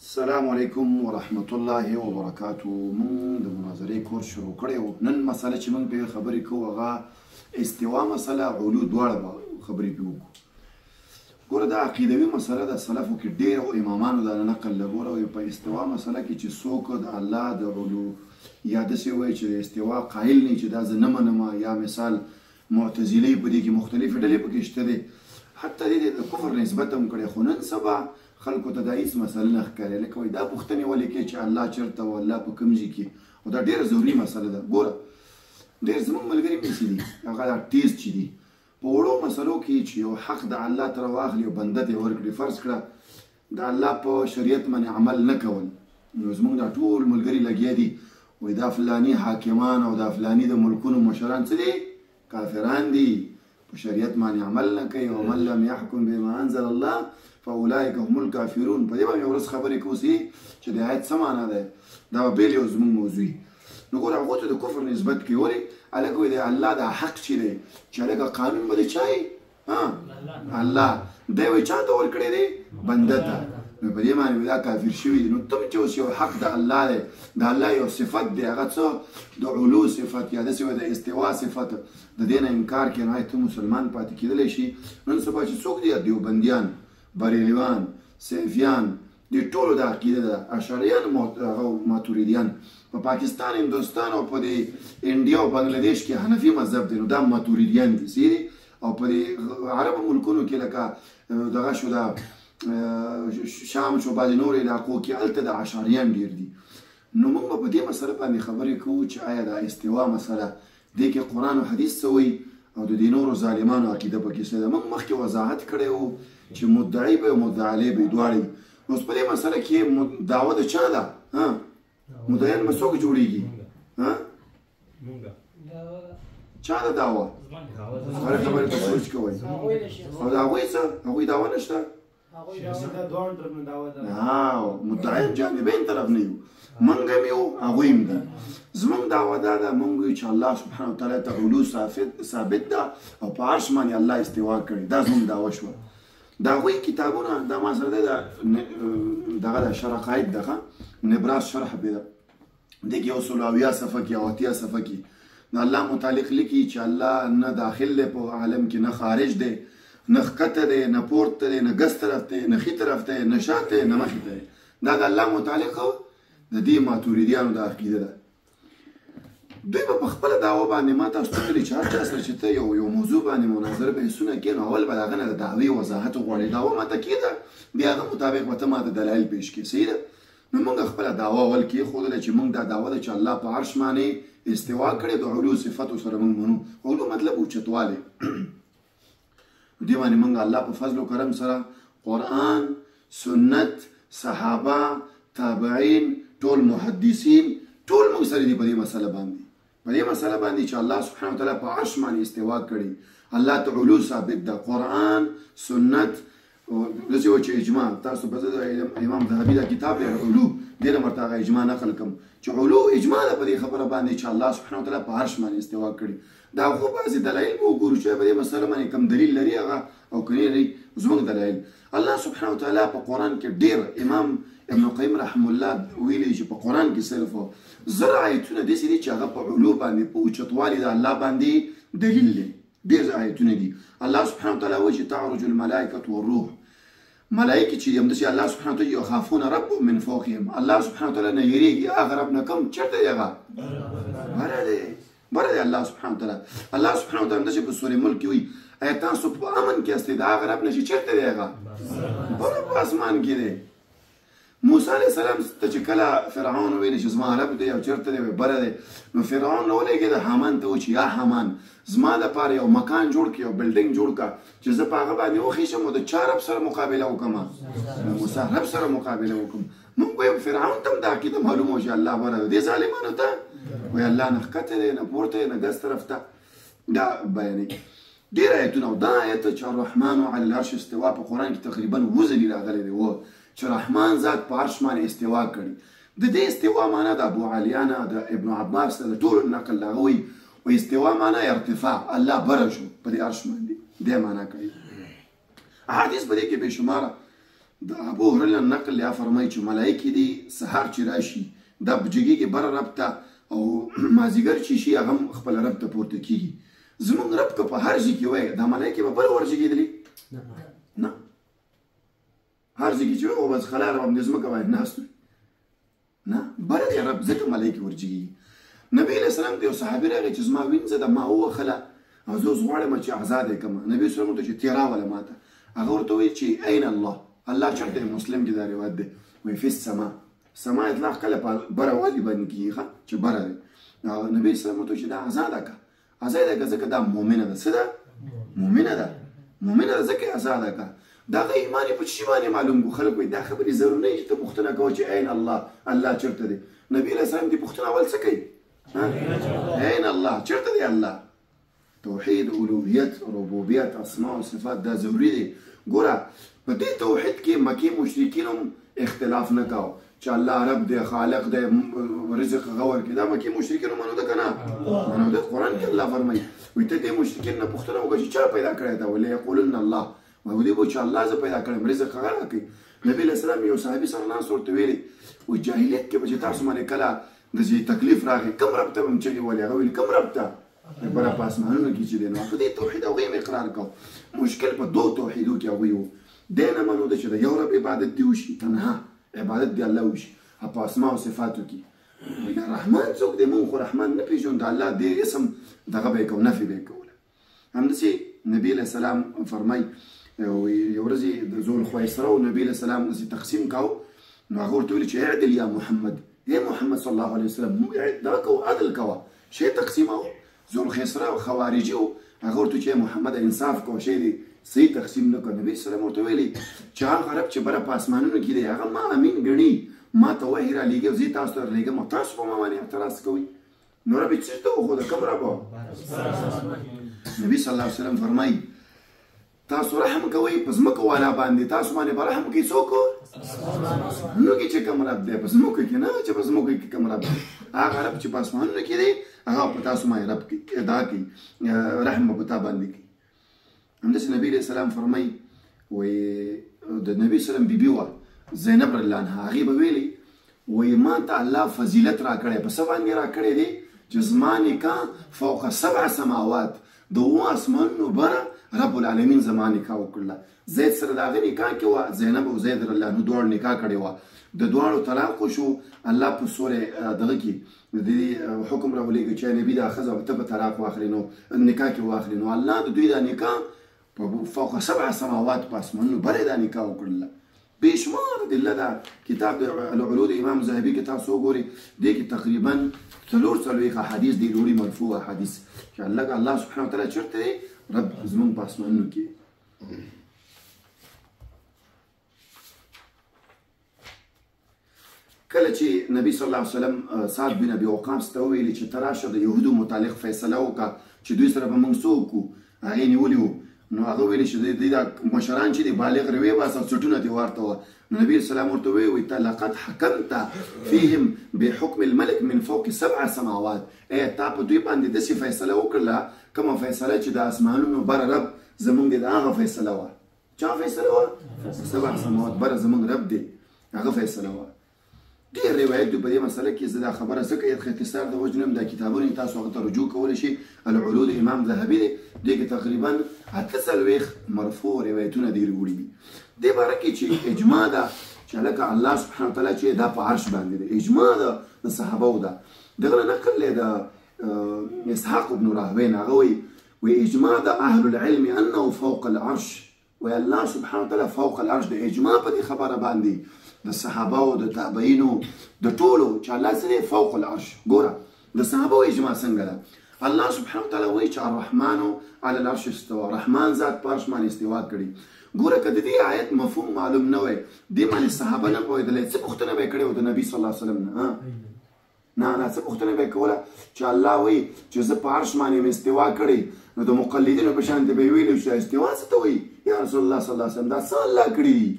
السلام علیکم ورحمت الله وبرکاتو. مونږ د مناظرې کورس شروع کړی و. نن مسله چې مونږ پرې خبرې کوو هغه استوا مسله، علو دواړه به خبرې پرې وکړو. ګوره دا عقیدوي مسله د سلفو کې ډېرو امامانو دا نقل لګوره په استوا مسله کې چې څوک د الله د علو یا داسې وایي چې د استوا قایل نه چې دا زه نه منم، یا مثال معتزلې په دې کې مختلفې ډلې پکې شته دي، حتی دې د کفر نسبت هم کړی. خو نن سبا خلکو ته دا هېڅ مسله نه ښکاري، لکه وایي دا پوښتنې ولې کوي چې الله چېرته و، الله په کوم ځای کې، او دا ډېره ضروري مسله ده. ګوره ډېر زموږ ملګري داسې دي، هغه دا ټیز چې دي په وړو مسلو کې چې یو حق د الله تر واخلي او بنده ته ورکړي، فرض کړه د الله په شریعت باندې عمل نه کول، نو زموږ دا ټول ملګري لګیا دي وایي دا فلاني حاکمان او دا فلاني د ملکونو مشران څه دي؟ کافران دي، په شریعت باندې عمل نه کوي. ومن لم يحكم بما انزل الله فاولئک هم الکافرون. په دې باندې ورځ خبرې کوو چې د آیت څه معنا ده، دا به بېل یو زموږ موضوع وي. نو ګوره هغو ته د کفر نسبت کوي، ولې هلکه وایي د الله دا حق چې دی چې هلکه قانون به د چا وي؟ الله. دی وایي چا ته ورکړی دی؟ بنده ته. نو په دې باندې دا کافر شوي دي. نو ته چې اوس یو حق د الله دی، د الله یو صفت دی، هغه څه د علو صفت یا داسې وایي د استوا صفت، د دې نه انکار کوي، نو ته مسلمان پاتې کېدلی شي. نن سبا چې څوک دي دیوبندیان، بریلیوان، سیفیان، د ټولو د عقیده ده، اشعریان، ماتوریدیان، په پاکستان، هندوستان او په د انډیا او بنګلادیش کې حنفي مذهب دی، نو دا ماتوریدیان دي سیدي. او په د عربو ملکونو کې لکه دغه شو دا شام شو، بعضې نور علاقو کې هلته د اشعریان ډېر دي. نو موږ به په دې مسله باندې خبرې کوو چې آیا د استوا مسله دې کې قرآن او حدیث څه وایي او د دې نورو ظالمانو عقیده پکې څه ده. موږ مخکې وضاحت کړی و چې مدعي به او مدعا علیه به دواړه وي. اوس په دې مسله کې دعوه د چا ده؟ مدعیان به څوک جوړېږي؟ چا ده دعوه؟ هره خبرې ته سوچ کوئ. او د هغوی څه؟ هغوی دعوه نشته؟ مدعیان جانبین طرف نه یو، موږ هم یو هغوی هم دي. زموږ دعوه دا ده، موږ وایو چې الله سبحانه وتعالی ته علو ثابت ده او په عرش باندې الله استوا کړی، دا زموږ دعوه شوه. د هغوی کتابونه دا ما سره دی دغه د شرقایت دغه نبراس شرح دی، دې کې یو سل او اویا صفحه کې او اتیا صفحه کې د الله متعلق لیکي چې الله نه داخل دی په عالم کې، نه خارج دی، نه ښکته دی، نه پورته دی، نه ګس طرف دی، نه ښي طرف دی، نه شاته دی، نه مخې ته دی. دا د الله متعلق د دې ماتوریدیانو د عقیده ده. دوی به په خپله دعوه باندې ما تاسو ته ویلي چې هر چا سره چې ته یو موضوع باندې مناظره بحثونه کوې، نو اول به د هغه نه د دعوې وضاحت وغواړې. دعوه ماته کېده، بیا هغه مطابق به ته ماته دلایل پیش کړې، صحیح ده. نو موږ خپله دعوه اول کېښودله چې موږ دا دعوه ده چې الله په عرش باندې استوا کړې، د علو صفتو سره موږ منو. علو مطلب اوچتوالی. دې باندې موږ الله په فضل و کرم سره قرآن، سنت، صحابه، تابعین، ټول محدثین، ټول موږ سره دي په دې مسله باندې، په دې مسله باندې چې الله سبحانه وتعالی په عرش باندې استوا کړي، الله ته علو ثابت ده. قرآن، سنت، داسې وایي چې اجماع، تاسو به زه د امام ذهبي دا کتاب دی علو، دې نه ورته هغه اجماع نقل کړم چې علو اجماع ده په دې خبره باندې چې الله سبحانه وتعالی په عرش باندې استوا کړي. دا خو بعضې دلایل به وګورو چې په دې مسله باندې کوم دلیل لري هغه او که نه لري. زموږ دلایل الله سبحانه وتعالی په قرآن کې ډېر، امام ابن قیم رحم الله ویلي چې په قرآن کې صرف زر آیتونه داسې دي چې هغه په علو باندې، په اوچتوالي د الله باندې دلیل دی. ډېر آیتونه دي. الله سبحانه وتعالی وایي چې تعرج الملائکة والروح، ملائکې چې دي همداسې الله سبحانه وتعالی یخافون ربهم من فوقهم، الله سبحانه وتعالی نه یېرېږي. هغه رب نه کوم چېرته دی؟ هغه بره دی، بره دی الله سبحانه وتعالی. الله سبحانه وتعالی همداسې په سورې ملک کې وایي ایا تاسو په امن کې استئ؟ د هغه رب نه چې چېرته دی؟ هغه بره په اسمان کې دی. موسی علیه السلام ته چې کله فرعون وویل چې زما رب دی او چېرته دی، بره دی، نو فرعون ولېږېده حامان ته و چې یا حامان زما دپاره یو مکان جوړ کړه، یو بلډینګ جوړ کړه چې زه په هغه باندې وخېږم او د چا رب سره مقابله وکړم؟ د موسی رب سره مقابله وکړم. موږ وایو فرعون ته هم دا عقیده معلومه وه چې الله بره دی، دې ظالمانو ته وایي الله نه ښکته دی، نه پورته دی، نه ګس طرف ته. دا بیانوي ډېر آیتونه. او دا آیت چې الرحمن علی العرش استوا په قرآن کې تقریبا 7 ځلې راغلی دی چې رحمان ذات په عرش باندې استوا کړي. د دې استوا معنا د ابو علیانه، د ابن عباس، د ټولو نقل له هغوی وایي استوا معنا ارتفاع، الله بره شو په دې عرش باندې، دې معنا کوي. احادیث په دې کې بې شماره د ابو هريره نقل یا فرمایي چې ملایکې دي سهار چې راشي دا بجګیږي بره رب ته او مازدیګر چې شي هغه هم خپل رب ته پورته کېږي. زمونږ رب که په هر ځای کې وای دا ملایکې به بره ورجګېدلي نه، هر ځای کې چې وای او بس خلا رب همدې ځمکه باندې ناست وي نه، بره دی رب ځکه ملایکې ورجګېږي. نبي علیه السلام ته یو صحابي راغی چې زما وینځه ده ما ووهله او زه اوس غواړم چې ازاد یې کړم. نبي صلی الله علیه وسلم ته چې تې راوله ما ته هغه ورته وایي چې این الله، الله چېرته دی؟ مسلم کې دا روایت دی وایي فی السما، سما اطلاق کله په بره والي باندې کېږي چې بره دی. نبي صلی الله علیه وسلم چې دا ازاده که ازاده که ځکه دا مؤمنه ده. څه ده؟ مؤمنه ده، مؤمنه ده ځکه ازاده که دا هغه ایمان یې په شي باندې معلوم و. خلک وایي دا خبرې ضرور نه چې ته پوښتنه کوه چې این الله، الله چېرته دی؟ نبي علیه السلام دې پوښتنه اول څه کوي؟ این الله چېرته دی الله؟ توحید الوهیت ربوبیت اسماء و صفات دا ضروري دی. ګوره په دې توحید کې مکې مشرکین هم اختلاف نه کاوه چې الله رب دی خالق دی رزق هغه ورکوي. دا مکې مشرکین هم منو ده که نه منو ده؟ قرآن کې الله فرمایي وایي ته دې مشرکین نه پوښتنه وکړه چې چا پیدا کړی ته؟ ولیقولن الله، وایي دوی به چې الله زه پیدا کړم رزق هغه راکوي. نبي علیه السلام یو صحابي سره ناست ورته ویلي وایي جاهلیت کې به چې تاسو باندې کله داسې تکلیف راغی کوم رب ته به هم چغې ولې؟ هغه ویل کوم رب ته؟ بره په اسمانونو کې چې دی نو په دې توحید هغوی هم اقرار کو. مشکل په دو توحیدو کې هغوی وو. دی نه منو ده چې د یو رب عبادت دې وشي، تنها عبادت دې الله وشي په اسماء او صفاتو کې. وایي رحمان څوک دی؟ مونږ خو رحمان نه پېژنو، د الله دې اسم دغه به یې کو نفي به یې کوله. همداسې نبي علیه السلام فرمایي یو ورځ یې د ذوالخویسره و نبي علیه السلام داسې تقسیم کاو نو هغه ورته ویلي چې اعدل یا محمد، ای محمد صلی الله علیه وسلم دا کوه عدل کوه شی تقسیموه. ذوالخیسره او خوارجي و هغه ورته چې محمد انصاف کوه شی دی صحیح تقسیم نه کړه. نبي صلی الله علیه وسلم ورته ویلي چې هغه رب چې بره په اسمانونو کې دی هغه ما امین ګڼي، ما ته وحي رالیږي او زه تاسو ته رالیږم او تاسو په ما باندې اعتراض کوئ. نو رب یې څه ته وښوده کوم رب و؟ نبي صلی الله علیه وسلم فرمایي تاسو رحم کوئ په ځمکه والا باندې، تاسو باندې به رحم کوي څوک؟ نو کې چې کوم رب دی په ځمکه کې نه چې په ځمکه کې کوم رب دی، هغه رب چې په اسمانونو کې دی هغه په تاسو باندې رب کوي ادا کوي رحم به په تا باندې کوي. همداسې نبي علیه السلام فرمایي وایي د نبي سلم بیبي وه زینب رضی الله عنها، هغې به ویلي وایي ما ته الله فضیلت راکړی په څه باندې راکړی دی چې زما نکاح فوق 7 سماوات د 7 اسمانونو بره رب العالمین زما نکاح وکړله. زید سره د هغې نکاح کې وه، زینب او زید رضی الله عنه دواړو نکاح کړې وه، د دواړو طلاق وشو. الله په سورې دغه کې د دې حکم راولېږه چې نبي دا ښځه ته به طلاق واخلي نو نکاح کې واخلي. نو الله د دوی دا نکاح په فوق 7 سماوات په اسمانونو بره دا نکاح وکړله. بېشمار ادله ده. کتاب د العلو د امام ذهبي کې تاسو وګورئ دې کې تقریبا 4 احادیث دي وړي مرفوع احادیث چې الله سبحانه وتعالی چېرته دی؟ رب زمونږ په اسمانونو کې. کله چې نبي صلی الله علیه وسلم سعد بن ابي وقاص ته وویلي چې ته راشه د یهودو متعلق فیصله وکړه چې دوی سره به موږ څه وکړو، هغې نیولي وو. نو هغه ویلي چې دوی دا مشران چې دي بالغ روی باسه سټونه دې ورته وه. نو نبي اسلام ورته وویل ته لقد حکمت فیهم بحکم الملک من فوق 7 سماوات، تا په دوی باندې داسې فیصله وکړله کومه فیصله چې د اسمانونو بره رب زمونږ دی د هغه فیصله وه. چا فیصله وه؟ 7 سماوات بره زمونږ رب دی هغه فیصله وه. ډېر روایت دی په دې مسله کې. زه دا خبره ځکه اختصار د وجه نه دا کتابونه تاسو هغه ته رجوع کولی شئ. العلو د امام ذهبي دی، دې کې تقریبا 48 مرفوع روایتونه ډېر وړي دي. دې باره کې چې اجماع ده چې لکه الله سبحانه وتعالی چې دا په عرش باندې دی، اجماع ده د صحابهو ده. دغه نقل دی د اسحاق بن راهوین، هغه وایي اجماع د اهل العلم انه فوق العرش، وایي الله سبحانه وتعالی فوق العرش د اجماع په دې خبره باندې د صحابهو د تابعینو د ټولو چې الله سره فوق العرش. ګوره د صحابهو اجماع څنګه ده؟ الله سبحانه وتعالی وایي چې الرحمن علی العرش استوى، رحمان ذات په عرش باندې استوا کړي. ګوره که د دې آیت مفهوم معلوم نه وای دې باندې صحابه نه پوهېدلی څه پوښتنه به یې کړې وه د نبي صلی الله علیه وسلم نه څه پوښتنه به یې کوله چې الله وایي چې زه په عرش باندې مې استوا کړې، نو د مقلدینو په شان ته به یې ویلي چې استوا څه ته وایي یا رسول الله صلی الله علیه وسلم دا څه الله کړي دي؟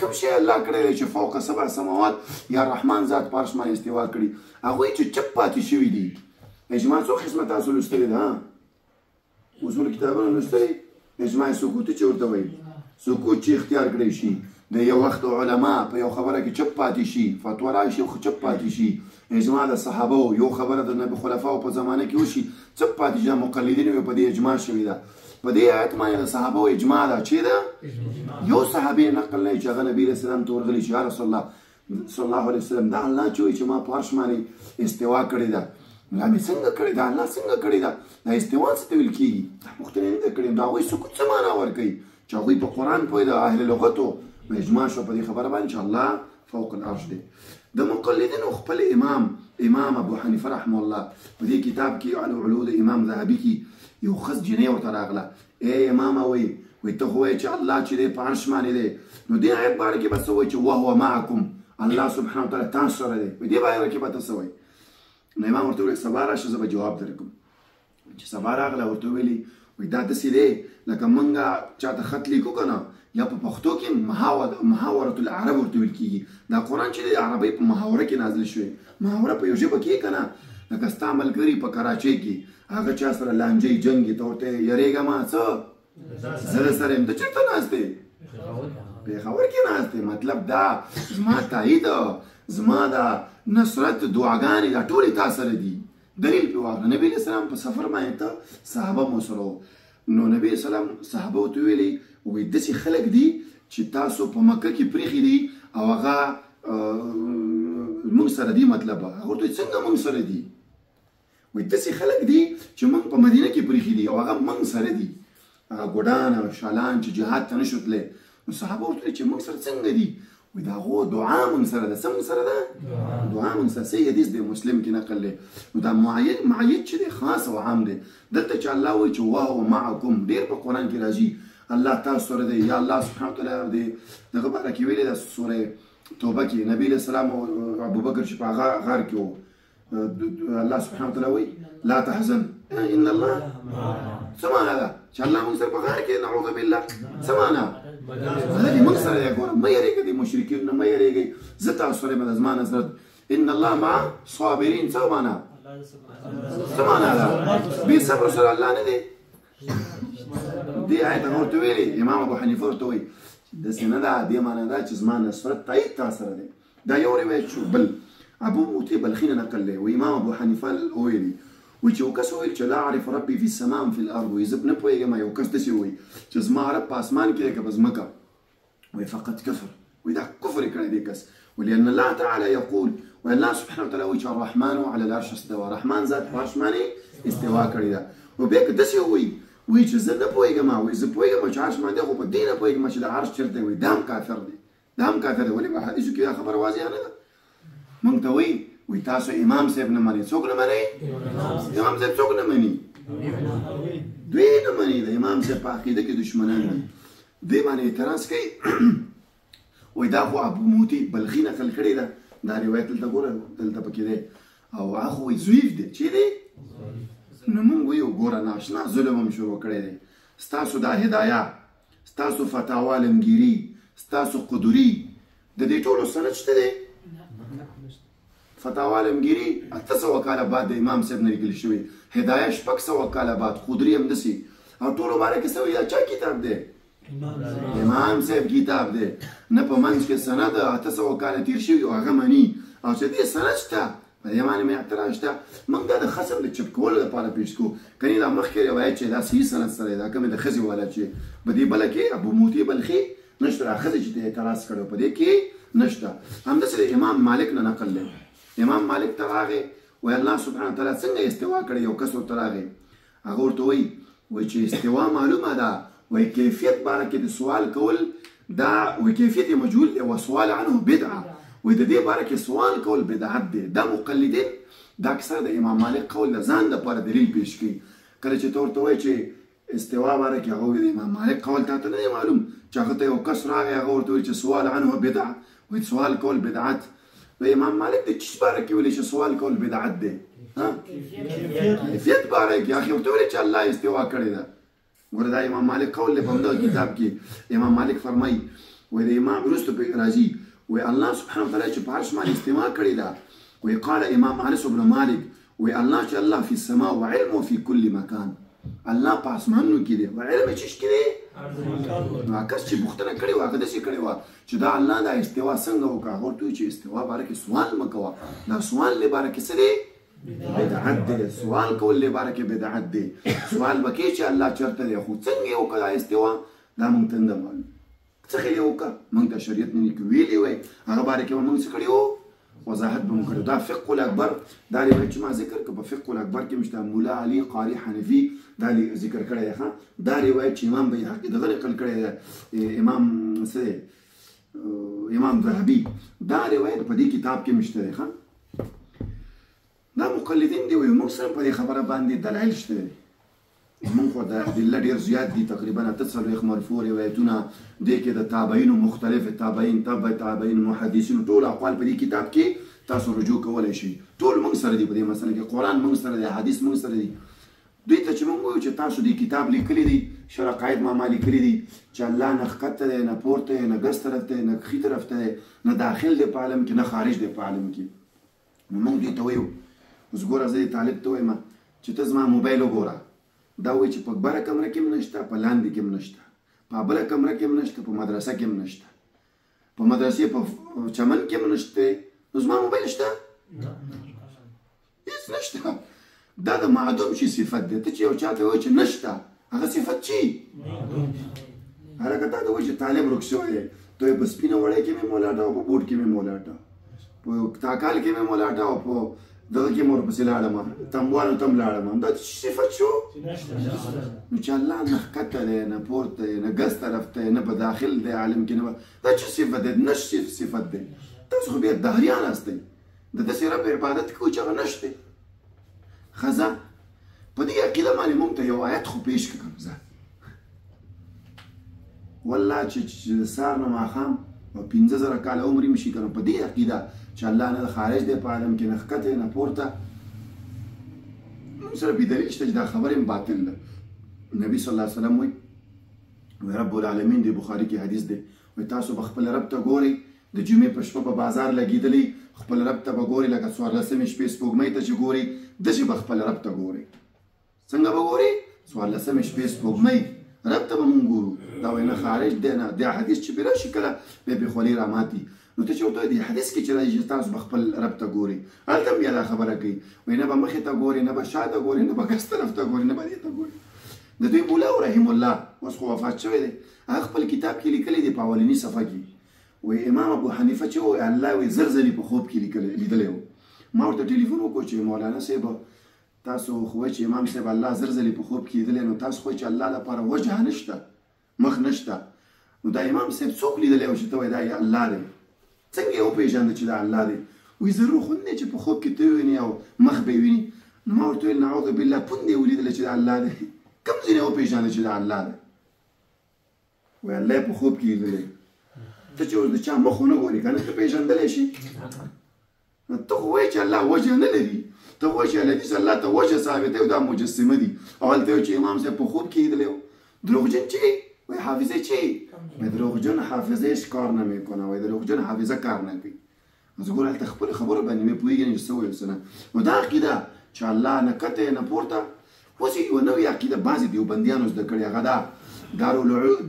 کوم شی الله کړی دی چې فوق 7 سماوات یا رحمان ذات په عرش باندې استوا کړي؟ هغوی چې چپ پاتې شوي دي. اجماع څو قسمه تاسو لوستلې ده؟ اصول کتابونه لوستلې؟ اجماع سکوتي چې ورته وایي، سکوت چې اختیار کړی شي د یو وخت علما په یو خبره کې چپ پاتې شي، فتوا راشي خو چپ پاتې شي، اجماع د صحابه یو خبره د نبي خلفاو په زمانه کې وشي چپ پاتې شي، مقلدین په دې اجماع شوي ده. په دې آیت باندې د صحابه اجماع ده چې ده یو صحابي نقل نه چې هغه نبی رسول الله ته ورغلی چې یا رسول الله صلی الله علیه وسلم دا الله چې ما په عرش باندې استوا کړې ده، دا مې څنګه کړې ده، الله څنګه کړې ده، دا استوا څه ته ویل کېږي، دا مختلف نه کړې، دا هغوی سکوت څه معنا ورکوي چې هغوی په قرآن پوه د اهل لغتو اجماع شو په دې خبره باندې چې الله فوق العرش دی. د مقلدینو خپل امام ابو حنیفه رحمه الله په دې کتاب کې عن علو د امام ذهبي کې یو خس جنې ورته راغله، ای امامه وایي ته خو وایې چې الله چې دی په عرش باندې دی، نو دې آیت باره کې به څه وایي چې وهو معکم، الله سبحانه وتعالی تاسو سره دی، په دې باره کې به ته څه وایي؟ نو امام ورته وویل سبا راشه زه به جواب درکړم. چې سبا راغله ورته ویلي وایي دا داسې دی لکه موږ چاته خط لیکو که نه، یا په پښتو کې محاورة العرب ورته ویل کېږي، دا قرآن چې د عربۍ په محاوره کې نازل شوی، محاوره په یو ژبه کې که نه، لکه ستا ملګري په کراچۍ کې هغه چا سره لانجې جنګ ته ورته یریږه ما څه زه در سره یم، ته چېرته ناست دی؟ پېښور کې ناست دی. مطلب دا زما تایید زما دا نصرت دعاګانې دا ټولې تا سره دي. دلیل پې واخله. نبي علیه السلام په سفر باندې ته صحابه مو سره وو، نو نبي علیه السلام صحابه ورته ویلي وایي داسې خلک دي چې تاسو په مکه کې پرېښي دي او هغه موږ سره دي. مطلب هغه ورته څنګه موږ سره دي؟ وایي داسې خلک دي چې موږ په مدینه کې پرېښي دي او هغه موږ سره دي، هغه ګوډان او شالان چې جهاد ته نه شو تللی. نو صحابه ورته ویل چې موږ سره څنګه دي؟ وایي د هغو دعا موږ سره ده. څه موږ سره ده؟ دعا موږ سره. صحیح حدیث دی، مسلم کې نقل دی. نو دا معید چې دی خاص او عام دی. دلته چې الله وایي چې وهو معکم، ډېر په قرآن کې راځي الله تاسو سره دی، یا الله سبحانه وتعالی دی. دغه باره کې ویلي ده سوره توبه کې نبي علیه السلام او ابوبکر چې په غار کې وو، الله سبحانه وتعالی وایي لا تحزن ان الله څه معنا ده؟ چې الله موږ سره په غار کې نعوذ بالله څه معنا؟ هغه دې موږ سره دی. ګوره مه یېرېږئ د مشرکینو نه، مه یېرېږئ، زه تاسو سره یم د زما نصرت. ان الله مع صابرین څه معنا؟ څه معنا ده؟ بې صبر سره الله نه دی. دې آیت هغه ورته ویلي امام ابو حنیفه ورته وایي داسې نه ده، دې معنا ده چې زما نصرت تایید تا سره دی. دا یو روایت شو. بل ابو موتی بلخي نه نقل دی، و امام ابو حنیفه ویلي وایي چې یو کس وویل چې لا اعرف ربي فی السماء فی الارض، وایي زه نه پوهېږم یو کس داسې وایي چې زما رب په اسمان کې دی که په ځمکه، وایي فقط کفر، وایي دا کفر یې کړی دی کس. ولأن الله تعالی یقول، وایي الله سبحانه وتعالی وایي چې الرحمن علی العرش استوى، رحمان ذات په عرش باندې استوا کړې ده. و بیا که داسې وایي چې زه نه پوهېږم، وایي زه پوهېږم چې عرش باندې، خو په دې نه پوهېږم چې د عرش چېرته وایي، دا هم کافر دی، دا هم کافر دی. ولې په حدیثو کې دا خبره واضحه نه ده. موږ ته وایي تاسو امام صاحب نه منئ. څوک نه منئ؟ امام صاحب څوک نه مني؟ دوی نه مني. د امام صاحب په عقیده کې دشمنان دي، دوی باندې اعتراض کوي. وایي دا خو ابو موتی بلخي نقل کړې ده، دا روایت دلته ګوره دلته پکې دی، او هغه خو وایي ضعیف دی. چې دی نو موږ وایو ګوره ناشنا ظلم هم شروع کړی دی. ستاسو دا هدایه، ستاسو فتاوا علمګیري، ستاسو قدري، د دې ټولو سند شته دی؟ فتاوا علمګیري 800 کاله بعد د امام صاحب نه لیکل شوی، هدایه 600 کاله بعد، قدري هم داسې، او ټولو باره کې څه وایي دا چا کتاب دی؟ امام صاحب کتاب دی. نه په منځ کې سند 800 کاله تیر شوي او هغه مني، او چې دې سند شته په دې باندې مې اعتراض شته. موږ دا د خصم د چپ کولو لپاره پیش کوو، کنې دا مخکې روایت چې دا صحیح سند سره دا کومې د ښځې والا چې په دې بله کې ابو موتی بلخي نشته، دا ښځې چې اعتراض کړی په دې کې نشته. همداسې د امام مالک نه نقل دی. امام مالک ته راغی وایي الله سبحانه وتعالی څنګه استوا کړی؟ یو کس ورته راغی، هغه ورته وایي چې استوا معلومه ده، وایي کیفیت باره کې د سوال کول دا وایي کیفیت یې مجهول دی، وسوال عنه بدعه، وایي د دې باره کې سوال کول بدعت دی. دا مقلدین دا اکثر د امام مالک قول د ځان لپاره دلیل پیش کوي. کله چې ته ورته وایي چې استوا باره کې هغه وایي د امام مالک قول تا ته نه دی معلوم، چې هغه ته یو کس راغی هغه ورته وایي چې سوال عنه بدعه، وایي سوال کول بدعت. و امام مالک د چیز باره کې ویلي چې سوال کول بدعت دی؟ کیفیت باره کې اخي ورته ویلي چې الله استوا کړې ده. ګوره دا امام مالک قول دی په همدغه کتاب کې. امام مالک فرمایي وایي د امام وروسته پکې راځي وایي الله سبحانه وتعالی چې په عرش باندې استوا کړې ده، وایي قال امام انس بن مالک وایي الله چې الله فی السماء وعلمه فی کل مکان، الله په اسمانونو کې دی او علم یې چېش کې دی؟ کس چې پوښتنه کړې وه هغه داسې کړې وه چې دا الله دا استوا څنګه وکړه هغه ورته وایي چې استوا باره کې سوال مه کوه دا سوال له باره کې څه دی بدعت دی سوال کول له باره کې بدعت دی سوال به کې چې الله چېرته دی خو څنګه یې وکړه دا استوا دا موږ ته نه معلوم څه خیل یې وکړه موږ ته شریعت نه کې ویلي وی هغه باره کې به موږ څه کړي وو وضاحت به مو کړو دا فقه الاکبر دا روایت چې ما ذکر کړ په فقه الاکبر کې مشته مولا علي قاري حنفي دا ذکر کړی دی دا روایت چې امام بیهقي دغه نقل کړی دی امام ذهبي دا روایت په دې کتاب کې مشته دی دا مقلدین دی وایي موږ سره په دې خبره باندې دلایل شته دی موږ خو د ادله ډېر زیات دي تقریبا 8 مرفوع روایتونه دې کې د تابعینو مختلف تابعین محدثینو ټول اقوال په دې کتاب کې تاسو رجوع کولی شئ ټول موږ سره دي په دې مسله کې قرآن موږ سره دی حدیث موږ سره دي دوی ته چې موږ وایو چې تاسو دې کتاب لیکلی دی شرع قاید ماما لیکلی دی چې الله نه ښکته دی نه پورته دی نه ګس طرف ته دی نه ښي طرف ته دی نه داخل دی په عالم کې نه خارج دی په عالم کې نو موږ دوی ته وایو اوس ګوره زه دې طالب ته وایم چې ته زما موبایل وګوره دا وایي چې په بره کمره کې هم نشته په لاندې کې هم نشته په بله کمره کې هم نشته په مدرسه کې هم نشته په مدرسې په چمن کې هم نشته نو زما موبایل شته هېڅ نشته دا د معدوم شي صفت دی ته چې یو چا ته وایي چې نشته هغه صفت چی هلکه تا ته وایي چې طالب ورک شوی دی ته یې په سپینه وړۍ کې مې مولاټه او په بوټ کې مې مولاټه په تاکال کې مې مولاټه او په دغه کې مې ورپسې لاړم تموالو ته هم لاړم دا صفت شو نو چې الله نه ښکته دی نه پورته دی نه ګس طرف ته نه په داخل دی عالم کې نه دا چې صفت دی نش صفت دی تاسو خو بیا دهریان هستئ د داسې رب عبادت کوئ چې هغه نشته ښه په دې عقیده باندې موږ ته یو آیت خو پیش کړم زه والله چې سهار نه ماښام 15,000 کاله عمر یې شي که نو په دې عقیده چې الله نه خارج دی په عالم کې نه ښکته نه پورته موږ سره بېدلیل شته چې دا خبره هم باطل ده نبي صلی الله علیه وسلم وایي رب العالمین دی بخاري کې حدیث دی وایي تاسو به خپل رب ته ګورئ د جمعې په شپه په بازار لګېدلی خپل رب ته به ګورئ لکه 14مې شپې سپوږمۍ ته چې ګورئ داسې به خپل رب ته ګورئ څنګه به ګورئ 14مې شپې سپوږمۍ رب ته به مونږ ګورو دا وایي نه خارج دی نه دا حدیث چې پرې راشي کله بیا پې خولې راماتي نو ته چې ورته وایي دې حدیث کې چې راځي چې تاسو به خپل رب ته ګورئ هلته هم بیا دا خبره کوي وایي نه به مخې ته ګورئ نه به شا ته ګورئ نه به ګس طرف ته ګورئ نه به دې ته ګورئ د دوی مولا رحیم الله اوس خو وفات شوی دی هغه خپل کتاب کې لیکلی دی په اولني صفحه کې وایي امام ابو حنیفه چې وایي الله وایي زر ځلې په خوب کې لیدلی و ما ورته ټلیفون وکړو چې مولانا صاحب تاسو خو وایي چې امام صاحب الله زر ځلې په خوب کې لیدلی نو تاسو خو وایي چې الله لپاره وجه نشته مخ نشته نو دا امام صاحب څوک لیدلی و چې ته وایي دا الله دی څنګه یې وپېژانده چې دا الله دی وایي ضرور خو نه چې په خوب کې ته ووینې او مخ به یې ویني نو ما ورته ویل نعوذ بالله پوند یې ولیدلی چې دا الله دی کوم ځای نه وپېژانده چې دا الله دی وایي الله یې په خوب کې لیدلی ته چې اوس د چا مخ ونه ګورې که نه ته پېژندلی شي ته خو وایې چې الله وجه نه لري ته وایې چې الحدیث الله ته وجه ثابت دی او دا مجسمه دي او هلته یو چې امام صاحب په خوب کې لیدلی و دروغجن چی وایي حافظه چی وایي دروغجن حافظهش کار نمیکنه وایي دروغجن حافظه کار نکوي زه ګوره هلته خپلې خبرو باندې مې پوهېږم چې څه ویل څه نه نو دا عقیده چې الله نه کته نه پورته اوس یوه نوې عقیده بعضې دیوبندیانو زده کړې هغه دا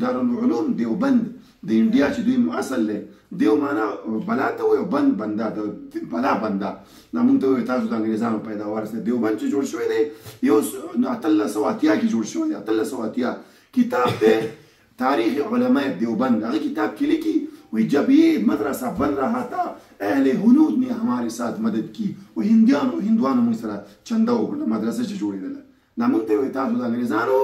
دارالعلوم دیوبند د انډیا چې دوی اصل دی دیو معنا بلا ته وایي او بند بنده د بلا بنده دا مونږ ته وایي تاسو د انګریزانو پیداوار دی دیوبند چې جوړ شوی دی یو 1880 کې جوړ شوی دی 1880 کتاب دی تاریخ علماء دیوبند هغه کتاب کې لیکي وایي جب یہ مدرسہ بن رہا تھا اہل هنود نے ہمارے ساتھ مدد کی و هندوانو موږ سره چنده وکړه مدرسه چې جوړېدله دا مونږ ته وایي تاسو د انګریزانو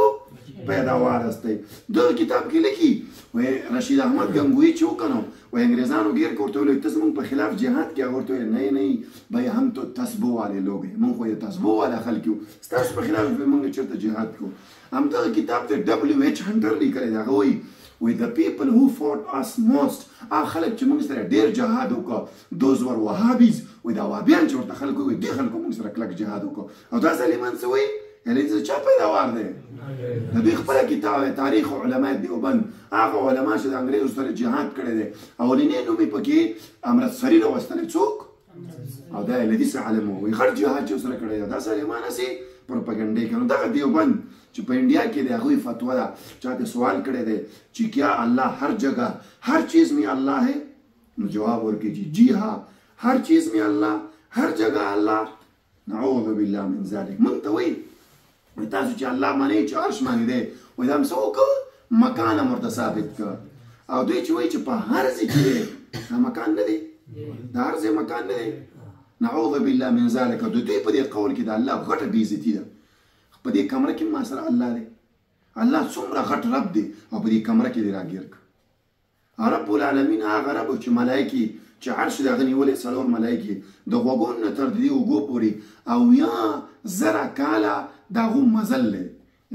پیداوار هستئ دغه کتاب کې لیکي وایي رشید احمد گنگوی چې وکنو وایي انګریزانو ګیر که ورته ویل ته زموږ په خلاف جهاد کې هغه ورته ویل نه نه بھائی هم تو تسبو والے لوگ ہیں مونږ خو یې تسبو والا خلک یو ستاسو په خلاف به مونږ چېرته جهاد کوو همدغه کتاب ته WH هنټر لیکلی دی هغه وایي the people who fought us most هغه خلک چې موږ سره ډېر جهاد وکړه those were وهابیز وایي دا وهابیان چې ورته خلک وایي دې خلکو موږ سره کلک جهاد وکړه او دا ظالمان څه وایي یعنې چا پیداوار دی د دوی خپله کتاب تاریخ علماء دیوبند هغه علما چې د انګریزو سره جهاد کړی دی اولنی نوم یې پکې امرتسري راوستلی څوک او دا یې لدیس عالم وایي غټ جهاد چې ورسره کړی دی دا ظالمان هسې پروپاګنډې کوي نو دغه دیوبند چې په انډیا کې د هغوی فتوا ده. چاته سوال کړی دی چې کیا الله هر جگہ ہر چیز میں اللہ ہے؟ نو جواب ورکړي چې جی ہاں ہر چیز میں اللہ، ہر جگہ اللہ. نعوذ بالله من ذلک. موږ ته وایي تاسو چې الله منئ چې عرش باندې دی، وایي دا څه وکړه؟ مکان هم ورته ثابت کړه. او دوی چې وایي چې په هر ځای کې دی، دا مکان نه دی، دا هر ځای مکان نه دی. نعوذ بالله من ذلک. د دوی په دې قول کې د الله غټه بېعزتي ده. په دې کمره کې ما سره الله دی، الله څومره غټ رب دی او په دې کمره کې دی راګیر کړ. رب العالمین هغه رب چې ملایکې چې عرش د هغه نیولې 4 ملایکې د غوږونو نه تر دې اوږو پورې او یا زره کاله د هغو مزل دی.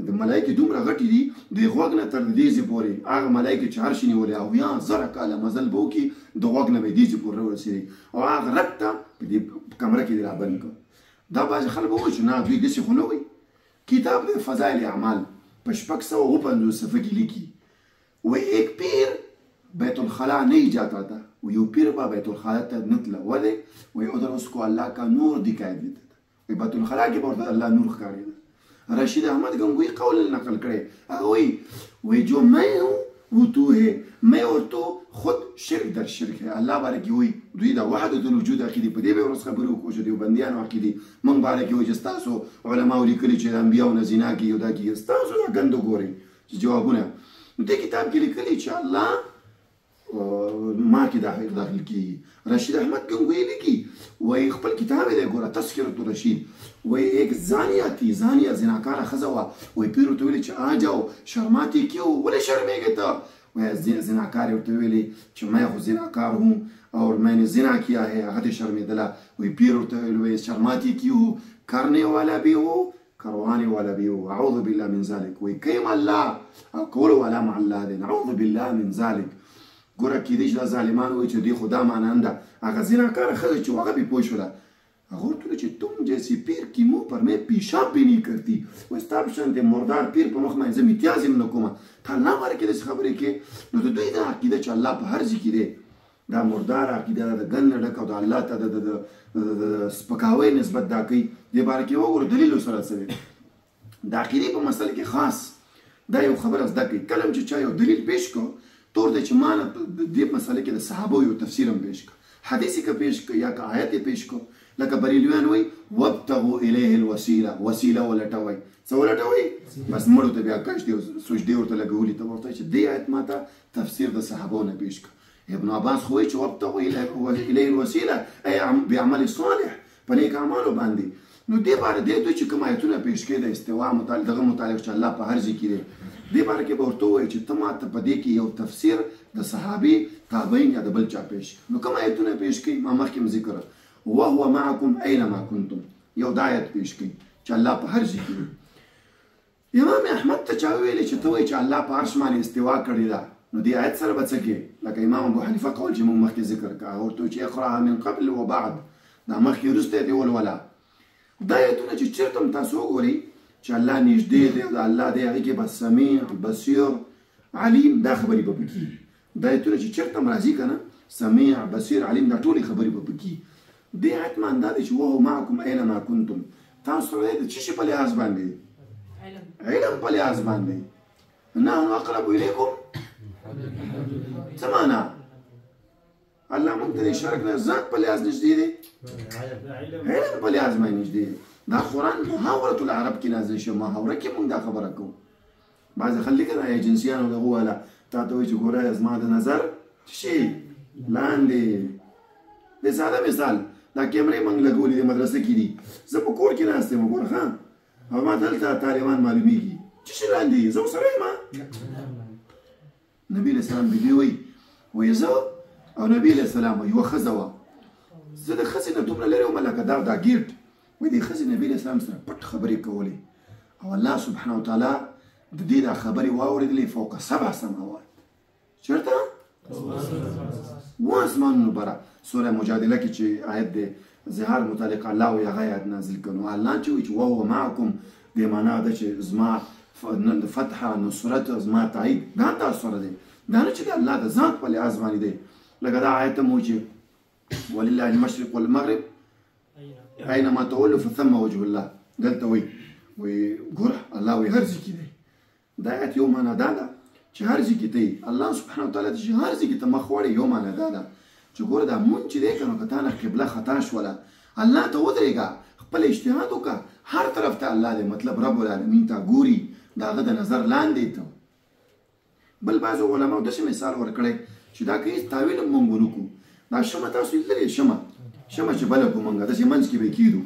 د ملایکې دومره غټې دي د غوږ نه تر دې ځای پورې هغه ملایکې چې عرش نیولې او یا زره کاله مزل به وکړي د غوږ نه به یې دې ځای پورې ورسېږي او هغه رب ته په دې کمره کې دی رابند کړ. دا بعضې خلک به وایي چې نه دوی داسې خو نه وایي. کتاب د فضائل اعمال په 650 صفحه کې لیکي وایي ایک پیر بیت الخلا نہیں جاتا تھا. وہ یو پیر با بیت الخلا تک نتلا ولے وہ ادھر اس کو اللہ کا نور دکھائی دیتا تھا. وہ بیت الخلا کے بورد اللہ نور کاری تھا. رشید احمد گنگوی قول نقل کرے وہی جو میں ہوں وہ تو ہے، میں اور تو خود شرک در شرک ہے. اللہ بارے کی ہوئی دوی دا وحدت الوجود عقیدی په دې به ورس خبرو کو شو دی بندیانو عقیدی من بارے کی وجه تاسو علماء لیکلي چې انبیاء زنا کی یو دا کی تاسو دا غندو ګوري جوابونه دې کتاب کې لیکلي چې الله ما کې داخل کی. رشید احمد گنگوی لیکي وای خپل کتاب دی ګوره تذکرۃ الرشید وای ایک زانیه تھی، زانیه زناکاره ښځه وه. وای پیر ورته ویلي چې آجاو شرماتی کیو ولې شرمېږې ته؟ وای زناکار یې ورته ویلي چې میں خو زناکار ہوں اور میں نے زنا کیا ہے. هغه دې شرمېدله. وای پیر ورته ویلي وای شرماتی کیو کرنے والا بھی ہو کروانے والا بھی ہو. اعوذ بالله من ذلک. وای کیم الله او کولو والا مع الله دی. نعوذ بالله من ذلک. ګوره کېدای شي دا ظالمان وایي چې دوی خو دا مانند ده. هغه زناکاره ښځه چې هغه بې پوه شوله هغه ورته ویل چې تم جیسے پیر کی منہ پر میں پیشاب بھی نہیں کرتی. وایي ستا په شانتې مردار پیر په مخ باندې زه امتیاز هم نه کومه. ته الله باره کې داسې خبرې کوې. نو د دوی دا عقیده چې الله په هر ځای کې دی دا مردار عقیده ده، د ګند نه ډکه او د الله ته د سپکاوۍ نسبت دا کوي. دې باره کې وګورو دلیل سره څه دی. د عقیدې په مسله کې خاص دا یو خبره زده کوي. کله چې چا یو دلیل پیش کړو طور دی چې ما نه دې مسله کې د صحابو یو تفسیر هم پیش کړ، حدیث یې که پیش کړ یا که آیت یې پیش کړ. لکه بریلویان وایي وابتغوا الیه الوسیله، وسیله ولټوئ. څه ولټوئ؟ بس مړو ته بیا کشتې سجدې ورته لګولي. ته ورته چې دې آیت ما ته تفسیر د صحابو نه پیش کړ. ابن عباس خو وایي چې وابتغوا الیه الوسیله ای بعمل صالح، په نیک اعمالو باندې. نو دې باره دې دوی چې کوم آیتونه پیش کړي د استوا دغه متعلق چې الله په هر ځای کې دی دې باره کې به ورته ووایي چې ته ماته په دې کې یو تفسیر د صحابي تابعین یا د بل چا پیش کړي. نو کوم آیتونه پیش کړي ما مخکې هم ذکر وهو معکم اینما کنتم، یو دا آیت پیش کړي چې الله په هر ځای کې دی. امام احمد ته چا ویلي چې ته وایي چې الله په عرش باندې استوا کړې ده، نو دې آیت سره به څه کوې؟ لکه امام ابو حنیفه قول چې موږ مخکې ذکر کړه هغه ورته وایي چې اقرأها من قبل وبعد، دا مخکې وروسته دې ولوله. دا آیتونه چې چېرته هم تاسو وګورئ چې الله نږدې دی او د الله دی هغې کې به سمیع بصیر علیم دا خبرې به پکې. دا آیتونه چې چېرته هم راځي که نه سمیع بصیر علیم دا ټولې خبرې به پکې. دې آیت معنی دا دی چې وهو معکم اینما کنتم. تاسو سره د څه شي په لحاظ باندې؟ علم په لحاظ باندې. نحن اقرب الیکم څه معنی؟ الله موږ ته د شرک نه ذات په لحاظ نږدې دی، علم په لحاظ باندې نږدې دی. دا قرآن محاورة العرب کې نازل شو، محاوره کې موږ دا خبره کوو. بعضې خلک نه ایجنسیانو دغه والا تا ته وایي چې ګوره زما د نظر شي لاندې. د ساده مثال دا کیمرې موږ لګولې د مدرسه کې دي، زه په کور کې ناست یم ګوره ښه او ما دلته طالبان معلومیږي چې شي لاندې زه ورسره یم. نبي علیه السلام بي وایي زه او نبي علیه السلام یوه ښځه وه، زه د ښځې نه دومره لرې وم لکه دا ګیټ. وایي دې ښځې نبي علیه السلام سره پټ خبرې کولې او الله سبحانه وتعالی د دې دا خبرې واورېدلې فوق 7 سماوات. چېرته؟ 7 اسمانونو بره. سوره مجادله کې چې آیت دی زهار متعلق الله وایي هغه آیت نازل کړ. نو الله چې وایي چې وهو معکم دې معنا ده چې زما فتحه نصرت زما تایید دا تاسو سره دی. دا نه چې د الله د ذات په لحاظ باندې دی. لکه دا آیت هم وایي چې ولله المشرق والمغرب اینما تولوا فثم وجه الله. دلته وایي وایي ګوره الله وایي هر ځای کې دی. دا آیت یو معنا دا ده چې هر ځای کې دی الله سبحانه وتعالی چې هر ځای کې ته مخ وړې، یو معنا دا ده چې ګوره دا مونږ چې دی که نو که تا نه قبله خطا شوله الله ته ودرېږه، خپل اجتهاد وکړه، هر طرف ته الله دی، مطلب رب العالمین ته ګوري، د هغه د نظر لاندې ته. بل بعضو علماو داسې مثال ورکړی چې دا که هېڅ تاویل هم مونږ ونه کړو، دا شمه تاسو لیدلې شمه چې بله کړو مونږ داسې منځ کې به کېږو،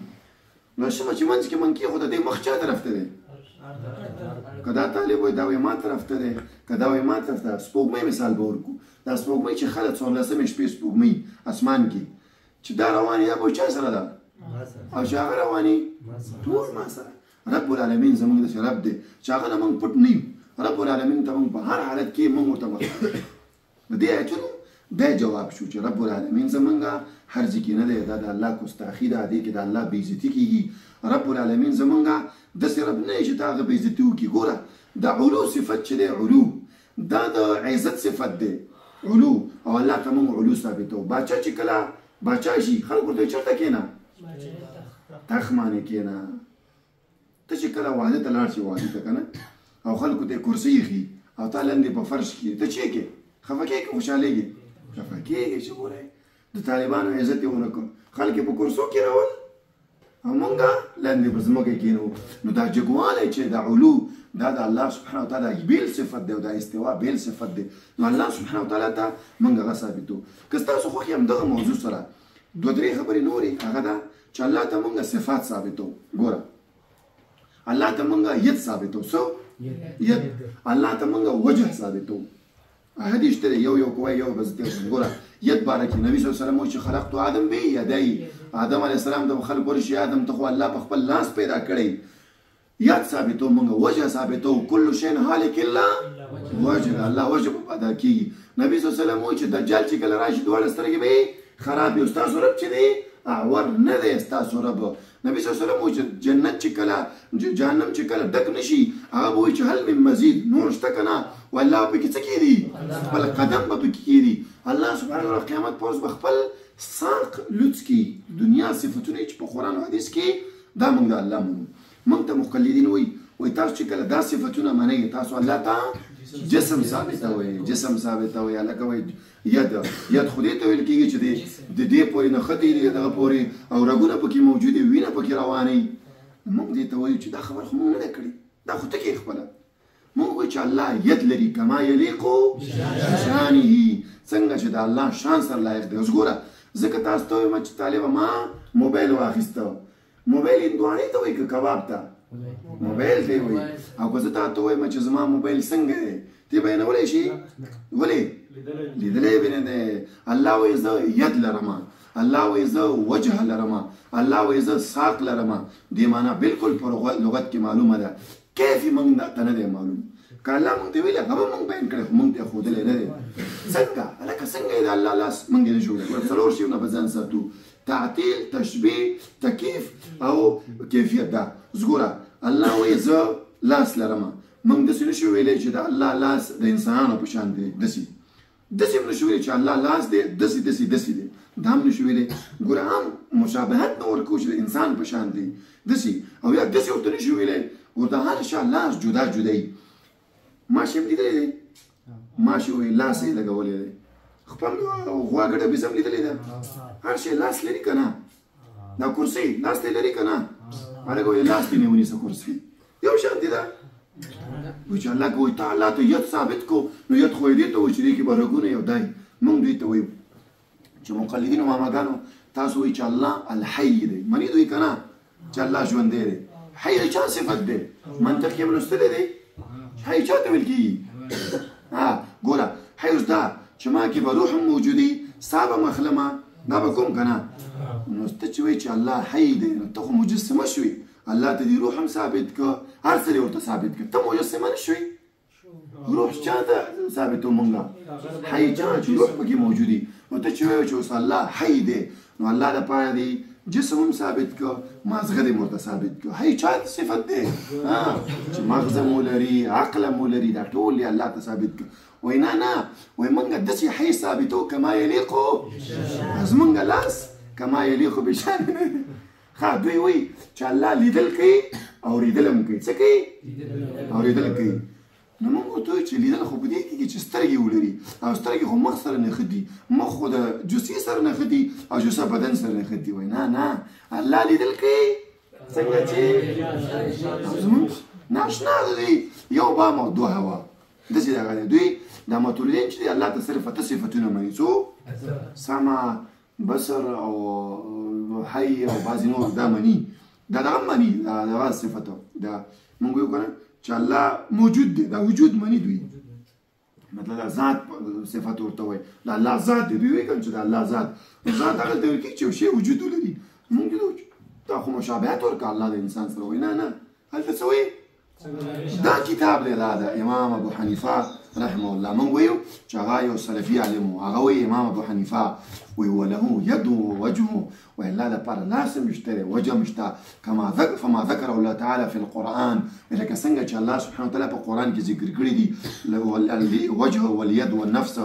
نو شمه چې منځ کې مونږ کېښو د دې مخ چا طرف ته دی؟ که دا طالب وایي دا وایي ما طرف ته دی، که دا وایي ما طرف ته. سپوږمۍ مثال به ورکړو، دا سپوږمۍ چې خلک 14مې شپې سپوږمۍ اسمان کې چې دا روانې دا به چا سره ده او چې هغه روانې ټول ما سره. رب العالمین زموږ داسې رب دی چې هغه نه مونږ پټ نه یو. رب العالمین ته مونږ په هر حالت کې مونږ ورته مخ د دې آیتونو دا جواب شو چې رب العالمین زمونږ هر ځای کې نه دی، دا د الله ګستاخي ده، دې کې د الله بېعزتي کېږي. رب العالمین زمونږ داسې رب نه دی چې ته هغه بېعزتي وکړي. ګوره د علو صفت چې دی، علو دا د عزت صفت دی، علو، او الله ته مونږ علو ثابتوو. باچا چې کله باچا شي خلک ورته چېرته کښېنه؟ تخ باندې کښېنه. ته چې کله واده ته لاړ شي، واده ته که نه، او خلکو ته یې کرسۍ ایښي او تا لاندې په فرش کې ته چې کې خفه کېږې، خوشحالېږې، خفه کېږې چې ګورئ د طالبانو عزت یې ونه کړ، خلک یې په کرسو کې راول او مونږ لاندې په ځمکه کېنو. نو دا جګوالی چې دا علو دا د الله سبحانه وتعالی بیل صفت دی او دا استوا بیل صفت دی. نو الله سبحانه وتعالی ته مونږ هغه ثابتو. که ستاسو خوښ یم دغه موضوع سره 2-3 خبرې نورې، هغه ده چې الله ته مونږ صفات ثابتو. ګوره الله ته مونږ ید ثابتو، څه ید؟ الله ته مونږ وجه ثابتو. حدیث ته یو کوی یو به زه تېر. ګوره ید باره کې نبي صلی الله علیه وسلم وایي چې خلقت آدم بیدی، آدم علیه السلام ته خلک ورشي آدم ته خو الله په خپل لاس پیدا کړی. ید ثابتو مونږ، وجه ثابتو. کل شی هالک الا وجه، الله وجه ادا کېږي. نبي صلی الله علیه وسلم وایي چې دجال چې کله راشي دواړه سترګې به یې خراب وي. ستاسو رب چې دی اعور نه دی ستاسو رب. نبي صلی الله علیه وسلم وایي چې جنت چې کله جهنم چې کله ډک نشي هغه به وایي چې هل من مزید، نور شته که نه؟ والله پکې څه کېدي؟ خپل قدم به پکې کېدي. الله سبحانه وتعالی قیامت پر ورځ به خپل ساق لوڅ کړي. دنیا صفتونه چې په قرآن او حدیث کې دا مونږ د الله منو. مونږ ته مقلدین وایي تاسو چې کله دا صفتونه منئ تاسو الله ته جسم ثابتوئ، جسم ثابتوئ. هلکه وایي ید خو دې ته ویل کېږي چې د دې پورې نښتې دي دغه پورې او رګونه پکې موجود دي، وینه پکې روانوي. مونږ دې ته وایو چې دا خبره خو مونږ نه ده کړې، دا خو ته کې خپله. مونږ وایو چې الله ید لري کما یلیقو بشانه، څنګه چې د الله شان سره لایق دی. اوس ګوره ځکه تاسو ته وایم چې طالبه ما موبایل واخیسته، موبایل هندوانې ته وایي که کباب ته؟ موبایل ته یې وایي. او که زه تا ته وایم چې زما موبایل څنګه دی، ته بیانولی شي؟ ولې؟ لیدلی به نه دی. الله وایي زه ید لرمه، الله وایي زه وجه لرمه، الله وایي زه ساق لرمه. دې معنا بالکل په لغت کې معلومه ده. کیف یې موږ ته نه دی معلوم. که الله مونږ ته ویلي هغه به مونږ بیان کړی، خو مونږ ته یې ښودلی نه دی. څنګه هلکه څنګه یې د الله لاس مونږ یې نه شو ویلی. 4 شیونه به ځان ساتو: تعطیل، تشبیه، تکیف او کیفیت. دا زګوره الله وایي زه لاس لرمه، مونږ داسې نه شو ویلی چې د الله لاس د انسانانو په شان دی. داسې هم نه شو ویلی چې الله لاس دی داسې دی. دا هم نه شو ویلی. ګوره هم مشابهت نه ورکوو چې د انسان په شان دی داسې، او یا داسې ورته نه شو ویلی. ورته هر چا لاس جدا جدایي. ماشي هم لیدلی دی، ماشي وایي لاس یې لګولی دی. خپل غوا ګډه بیزه هم لیدلی ده. هر شی لاس لري که نه؟ دا کرسۍ لاس ته یې لري که نه؟ هلکه وایي لاس ته یې ونیسه کرسۍ یو شانتې ده. وایي چې الله که وایي ته الله ته ید ثابت کو، نو ید خو یې دې ته وایي چې دې کې به رګونه یو دی. مونږ دوی ته وایو چې مقلدینو ماماګانو تاسو وایي چې الله الحی دی، منې دوی که نه چې الله ژوندی دی؟ حی د چا صفت دی؟ منطق یې هم لوستلی دی. حی چا ته ویل کېږي؟ ګوره حی اوس دا چې ما کې به روح هم موجودي، سا به مخلمه، دا به کوم که نه؟ نو ته چې وایي چې الله حی دی نو ته خو مجسمه شوي. الله ته دې روح هم ثابت که، هر څه دې ورته ثابت که، ته مجسمه نه شوي. روح چا ته ثابتو مونږه؟ حی چا چې روح پکې موجودي. نو ته چې وایو چې اوس الله حی دی، نو الله دپاره دې جسم هم ثابت که، مازغه دې ورته ثابت که. حی چا صفت دی چې مغزه مو لري، عقل مو لري، دا ټول یې الله ته ثابت که. وایي نه وایي مونږ داسې حی ثابتو کما یلیقو، زمونږ لاس کما یلیقو بشانه. ها دوی وایي چې الله لیدل کوي اورېدل هم کوي. څه کوي؟ اورېدل کوي. نو موږ ورته وایو چې لیدل خو په دې کېږي چې سترګې ولري او سترګې خو مخ سره نښتي دي، مخ خو د جثې سره نښتي او جثه بدن سره نښتي. وایي نه الله لیدل کوي. څنګه چې زمونږ ناشنا دوی یو بام او دوه هوا داسې دغه دی. دوی دا ماتوریدیان چې دی الله ته صرف اته صفتونه مني. څو؟ سمع، بصر او حی او بعضې نور دا مني. دا دغه مني، دغه صفت دا مونږ وایو که نه چې الله موجود دی، دا وجود مني دوی. مطلب دا ذات صفت ورته وایي، دا الله ذات دی. دوی وایي که چې دا الله ذات هغه ته ویل کېږي چې یو شی وجود ولري. مونږ دا خو مشابهت ورکړه الله د انسان سره. وایي نه هلته څه وایي؟ دا کتاب دی دا د امام ابو حنیفه رحمه الله. موږ وایو چې هغه یو سلفي عالم و. هغه وایي امام ابو حنیفه وایي وله ید ووجه، وایي الله دپاره لاس هم شته دی، وجه هم شته. فما ذکر الله تعالی فی القرآن، لکه څنګه چې الله سبحانه وتعالی په قرآن کې ذکر کړي دي وجه والید والنفس.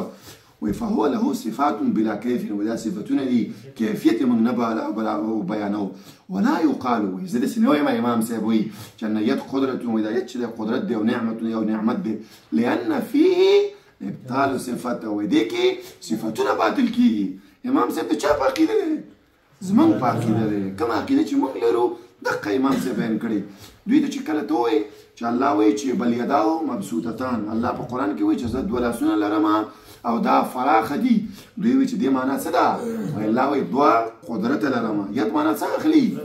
فهو له صفات بلا كيف، ولا صفتنا دي كيفية من نبأ وبيانه. ولا يقال زي سنوي ما إمام سيبوي كأن يد قدرة وإذا يتشد قدرة دي ونعمة أو نعمة دي، لأن فيه إبطال صفته وذيك صفتنا باطل كي. إمام سيب تشاف عقيدة زمان بعقيدة كما عقيدة شو مغلرو دقة إمام سيبين كري دوي تشكله توي الله وي چې بل يداه مبسوطتان. الله په قرآن کې وایي چې زه دوه لاسونه لرم او دا فراخ دي. دوی وایي چې دې معنا څه ده؟ الله وایي دوه قدرت لرم. ید معنا څه اخلي؟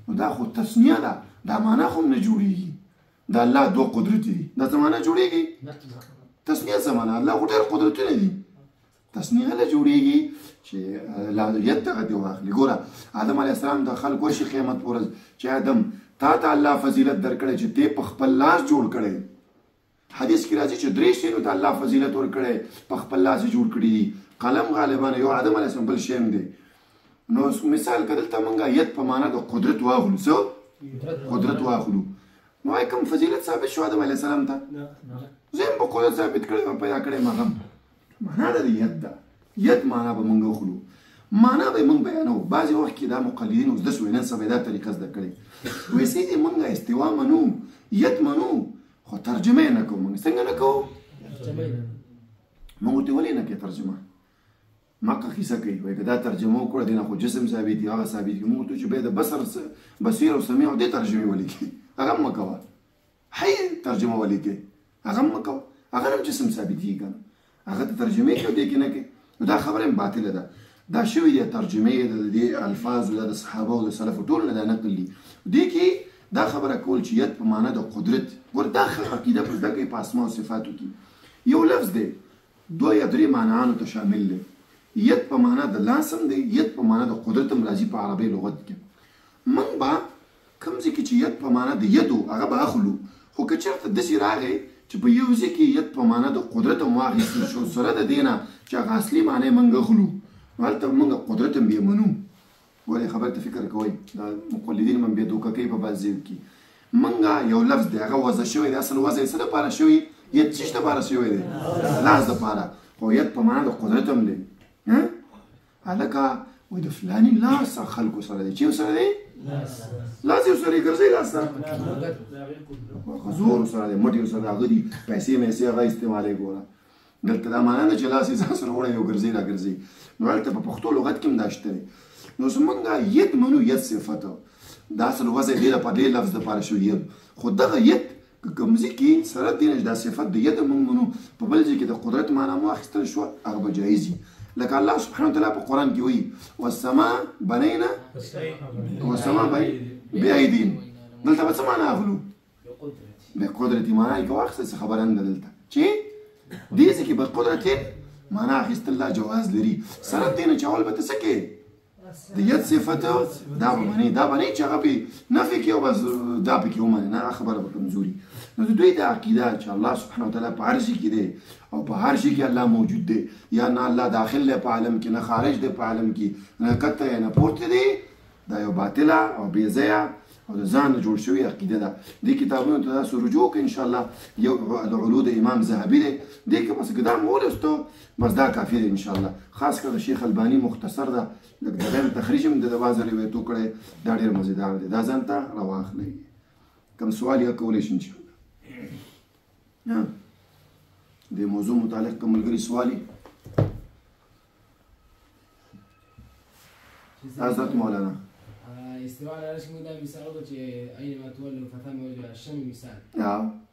دا خو تسنیه ده، دا معنا خو نه جوړېږي. دا الله دوه قدرت دي، دا څه معنا جوړېږي؟ تسنیه څه معنا؟ الله خو ډېر قدرتونه دي. تسنیه نه جوړېږي چې ید دغه دې واخلي. ګوره آدم علیه السلام د خلکو شي قیامت په ورځ چې آدم تا ته الله فضیلت درکړی چې ته په خپل لاس جوړ کړی. حدیث کې راځي چې درې شیانو ته الله فضیلت ورکړی په خپل لاس یې جوړ کړي دي. قلم غالبا یو آدم علیه السلام بل شی هم دی. نو مثال که دلته موږ ید په معنا د قدرت واخلو. څه؟ قدرت واخلو. نو وایي کوم فضیلت ثابت شو آدم علیه السلام ته؟ زه هم په قدرت ثابت کړی یم، پیدا کړی یم. هغه معنا د ید ده. ید معنا به موږ واخلو، معنا به موږ بیانو. بعضې وخت کې دا مقلدین اوس زده شوي، نن سبا یې دا طریقه زده کړې. وایي سیدې موږ استوا منو، ید منو، خو ترجمه یې نه کوو. موږ څنګه نه کوو؟ موږ ورته ولې نه کوي ترجمه؟ مکه کیسه کوي، وایي که دا ترجمه وکړه دې نه خو جسم ثابت دي، هغه ثابت دي. موږ ورته چې بیا د بصیر او سمیع دې ترجمې ولې کوي؟ هغه هم مه کوه. حی ترجمه ولې کوي؟ هغه هم مه کوه. هغه هم جسم ثابت دي که نه، هغه ته ترجمې کوي او دې کې نه کوي. نو دا خبره هم باطله ده. دا شوي دي ترجمې د دې الفاظ د صحابه او د سلفو ټول نه دا نقل دي. دې کې دا خبره کول چې ید په معنا د قدرت. ګور دا عقیده په زده کوي په اسماء او صفاتو کې. یو لفظ دی دوه یا درې معناانو ته شامل دی. ید په معنا د لاس هم دی، ید په معنا د قدرت هم راځي په عربي لغت کې. موږ به کوم ځای کې چې ید په معنا د یدو هغه به اخلو، خو که چېرته داسې راغی چې په یو ځای کې ید په معنا د قدرت هم واخیستل شو سره د دې نه چې هغه اصلي معنی موږ اخلو، نو هلته موږ قدرت هم بیا منو. ولې خبرې ته فکر کوئ، دا مقلدین هم بیا دوکه کوي په بعض ځایو کې. موږ یو لفظ دی هغه وضع شوی دی، اصل وضع یې څه دپاره شوي؟ ید څه دپاره شوی دی؟ لاس دپاره. خو ید په معنا د قدرت هم دی. هلکه وایي د فلاني لاس خلکو سره دی. چیو سره دی؟ لاس یې ورسره یې ګرځوي، لاس سره زور سره دی، مټ یې ورسره هغه دي، پیسې میسې هغه استعمالوي. ګوره دلته دا معنا ده چې لاس یې ځان سره وړی او ګرځوي راګرځوي. نو هلته په پښتو لغت کې هم دا شته دی. نو زمونږ ید منو، ید صفت دا اصل وضع دې لپاره دې لفظ دپاره شو ید. خو دغه ید که کوم ځای کې سره دې نه دا صفت د ید موږ منو، په بل ځای کې د قدرت معنا مو اخیستل شوه، هغه به جایز وي. لکه الله سبحانه وتعالی په قرآن کې وایي والسماء بنینا والسماء بأیدین. دلته به څه معنا اخلو؟ بقدرت معنا یې که واخیسته څه خبره نه ده دلته چې دې ځای کې بقدرت معنا اخیستل لا جواز لري. سره دې نه چې اول به ته څه کوې؟ د ید صفت دا به منې، دا به نه چې هغه پې نفي کړي او بس دا پکې ومنې، نه خبره به کمزوري. نو د دوی د عقیده چې الله سبحانه وتعالی په هر شي کې دی او په هر شي کې الله موجود دی، یا نه الله داخل دی په عالم کې، نه خارج دی په عالم کې، نه کته یا نه پورته دی، دا یو باطله او بې ځایه او د ځان جوړ شوی عقیده ده. دې کتابونو ته تاسو رجوع کوئ انشاءالله. یو العلو د امام ذهبي دی، دې کې بس که دا مو ولوستو بس دا کافي دی انشاءالله. خاص کر د شیخ الباني مختصر ده، لږ د غیر تخریج هم د بعض روایتو کړی، دا ډېر مزیدار دی، دا ځان ته راواخلئ. کوم سوال یې کولی شي انشاءالله. د موضوع متعلق کوم ملګري سوالي؟ حضرت مولانا استواء على العرش موږ دا مثال وکړو چې اينما تولوا فثم وجه الشم مثال.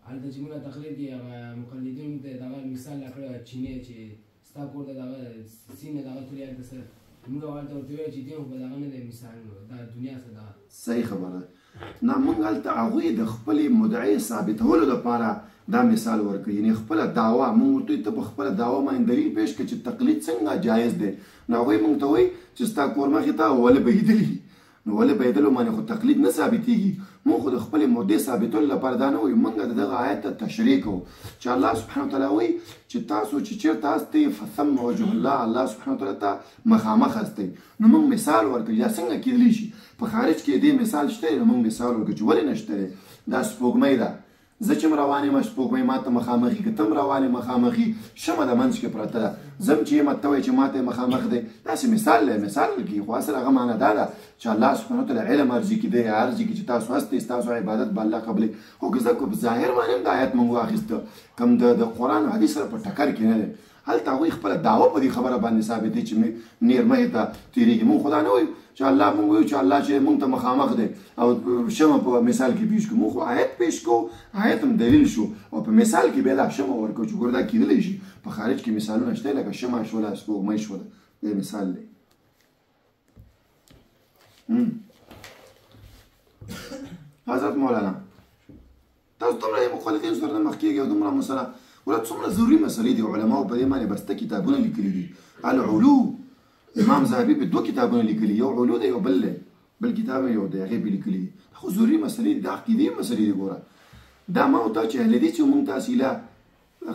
هلته چې موږ تقلید دي هغه مقلدینو ته دغه مثال راکړی چینی چې ستا کور ته دغه سین دغه تللی هلته سره موږ هلته ورته وویل چې دې خو به دغه نه دی مثال دا دنیا څه ده. صحیح خبره ده. نه موږ هلته هغوی د خپلې مدعي ثابتولو دپاره دا مثال ورکوي، یعنې خپله دعوه موږ ورته ته په خپله دعوه باندې دلیل پیش کړه چې تقلید څنګه جایز دی. نو هغوی موږ ته وایي چې ستا کور مخې ته ولې بهیدلي، نو ولې بهیدلو باندې خو تقلید نه ثابتېږي. موږ خو د خپلې مدعي ثابتولو لپاره دا نه وایو، موږ د دغه آیت ته تشریح کوو چې الله سبحانه وتعالی وایي چې تاسو چې چېرته هستئ فثم وجه الله، الله سبحانه وتعالی ته مخامخ هستئ. نو موږ مثال ورکوو یا څنګه کېدلی شي په خارج کې دې مثال شته دی، نو موږ مثال ورکوو چې ولې نشته دی. دا سپوږمۍ ده، زه چې م روان یم سپوږمۍ ما ته مخامخي، که ته م روان یې مخامخي، شمه د منځ کې پرته ده، زه م چې یم ته وایې چې ما ته یې مخامخ دی. داسې مثال دی، مثال کې خو اصل هغه معنا دا ده چې الله سبحانه وتعالی علم عرضي کې دی، عرضي کې چې تاسو هستئ، ستاسو عبادت به الله قبلوي. خو که زه په ظاهر باندې هم د آیت موږ واخیسته، کوم د قرآن او حدیث سره په ټکر کې نه دی. هلته هغوی خپله دعوه په دې خبره باندې ثابت دی چې نیرمهې ته تېرېږي. موږ خو دا نه وایو چې الله موږ وایو چې الله چې موږ ته مخامخ دی او شمه په مثال کې پیش کړو. موږ خو آیت پیش کوو، آیت هم دلیل شو، او په مثال کې بیا دا شمه ورکوو چې ګوره دا کېدلی شي. په خارج کې مثالونه شته لکه شمه شوله، سپوږمۍ شوله، دا مثال دی. حضرت مولانا تاسو دومره مخالفین سره نه مخ کېږئ او دومره مسله ولې څومره ضروري مسلې دي. علماو په دې باندې بسته کتابونه لیکلي دي. العلو امام ذهبي په 2 کتابونه لیکلي، یو علو دی یو بل کتاب یو دی، هغې پې لیکلي دي. خو ضروري مسلې دي، د عقیدې مسلې دي. ګوره دا ما او تا چې اهل دي چې موږ تاسې له